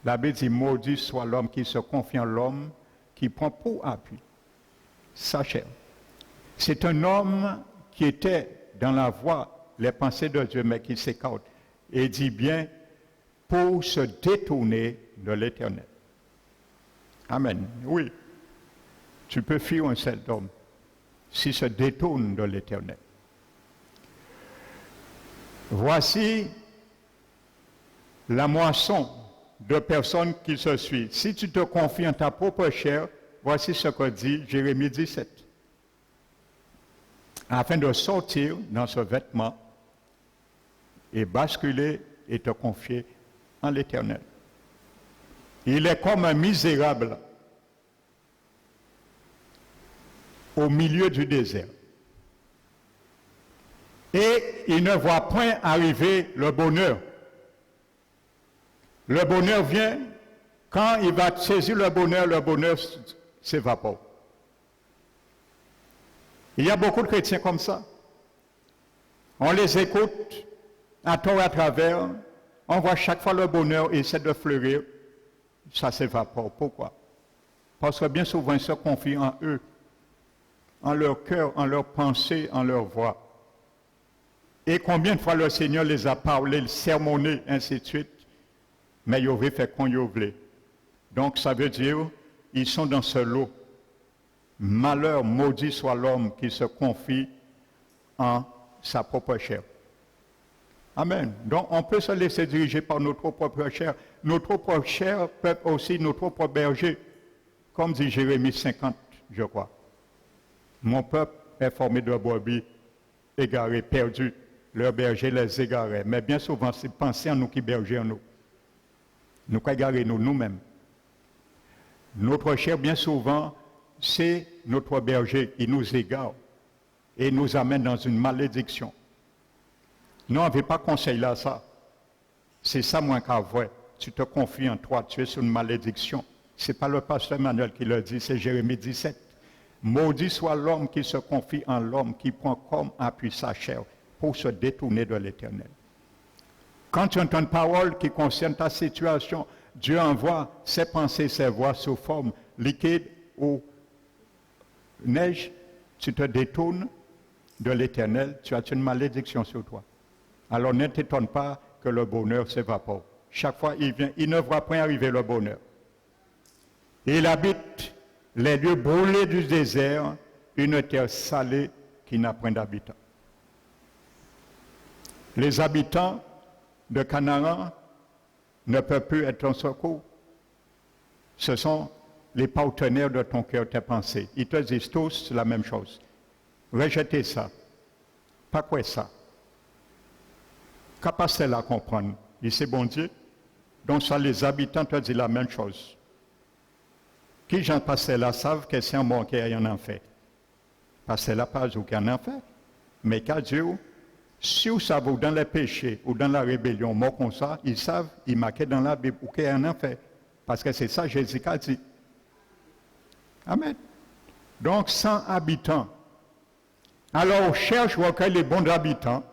Speaker 1: La Bible dit, maudit soit l'homme qui se confie en l'homme, qui prend pour appui sa chair. C'est un homme qui était dans la voie, les pensées de Dieu, mais qui s'écarte. Et dit bien, pour se détourner de l'éternel. Amen. Oui. Tu peux fuir un seul homme s'il se détourne de l'éternel. Voici la moisson de personnes qui se suivent. Si tu te confies en ta propre chair, voici ce que dit Jérémie 17. Afin de sortir dans ce vêtement et basculer et te confier en l'Éternel. Il est comme un misérable au milieu du désert. Et il ne voit point arriver le bonheur. Le bonheur vient, quand il va saisir le bonheur s'évapore. Il y a beaucoup de chrétiens comme ça. On les écoute à tort et à travers, on voit chaque fois le bonheur essaie de fleurir, ça s'évapore. Pourquoi? Parce que bien souvent ils se confient en eux, en leur cœur, en leur pensée, en leur voix. Et combien de fois le Seigneur les a parlé, sermonné, ainsi de suite, mais ils ont fait qu'on y voulait. Donc ça veut dire, ils sont dans ce lot. Malheur, maudit soit l'homme qui se confie en sa propre chair. Amen. Donc on peut se laisser diriger par notre propre chair. Notre propre chair peut aussi notre propre berger. Comme dit Jérémie 50, je crois. Mon peuple est formé de brebis égarés, perdus. Leur berger les égarait. Mais bien souvent, c'est penser en nous qui berger en nous. Nous qui égarer nous-mêmes. Notre chair, bien souvent, c'est notre berger. Il nous égare et nous amène dans une malédiction. Nous, on ne veut pas conseiller là ça. C'est ça, moi, qu'à voir. Tu te confies en toi, tu es sur une malédiction. Ce n'est pas le pasteur Emmanuel qui le dit, c'est Jérémie 17. Maudit soit l'homme qui se confie en l'homme, qui prend comme appui sa chair pour se détourner de l'Éternel. Quand tu entends une parole qui concerne ta situation, Dieu envoie ses pensées, ses voix sous forme liquide ou neige, tu te détournes de l'Éternel, tu as une malédiction sur toi. Alors ne t'étonne pas que le bonheur s'évapore. Chaque fois il vient, il ne voit point arriver le bonheur. Il habite les lieux brûlés du désert, une terre salée qui n'a point d'habitants. Les habitants de Canaan ne peuvent plus être ton secours. Ce sont les partenaires de ton cœur, tes pensées. Ils te disent tous la même chose. Rejetez ça. Pas quoi ça. Qu'à passer là comprendre. Il c'est bon Dieu. Donc ça, les habitants te disent la même chose. Qui j'en passé là savent que c'est un bon qui a en enfer. Passer là pas ou qu'il y en enfer. Mais qu'à Dieu, si vous savez dans les péchés ou dans la rébellion, mort comme ça, ils savent, ils marquent dans la Bible ou qu'il y a un enfer. Parce que c'est ça Jésus qui a dit. Amen. Donc sans habitants, Alors cherche recueille les bons habitants,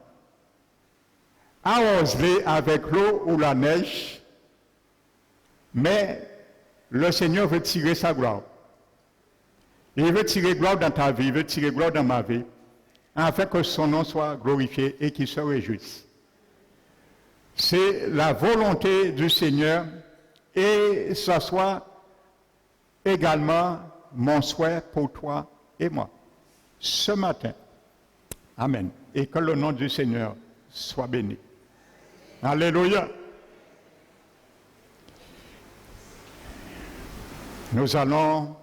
Speaker 1: arrose-les avec l'eau ou la neige, mais le Seigneur veut tirer sa gloire. Il veut tirer gloire dans ta vie, il veut tirer gloire dans ma vie, afin que son nom soit glorifié et qu'il se réjouisse. C'est la volonté du Seigneur et ce soit également mon souhait pour toi et moi. Ce matin. Amen. Et que le nom du Seigneur soit béni. Alléluia. Nous allons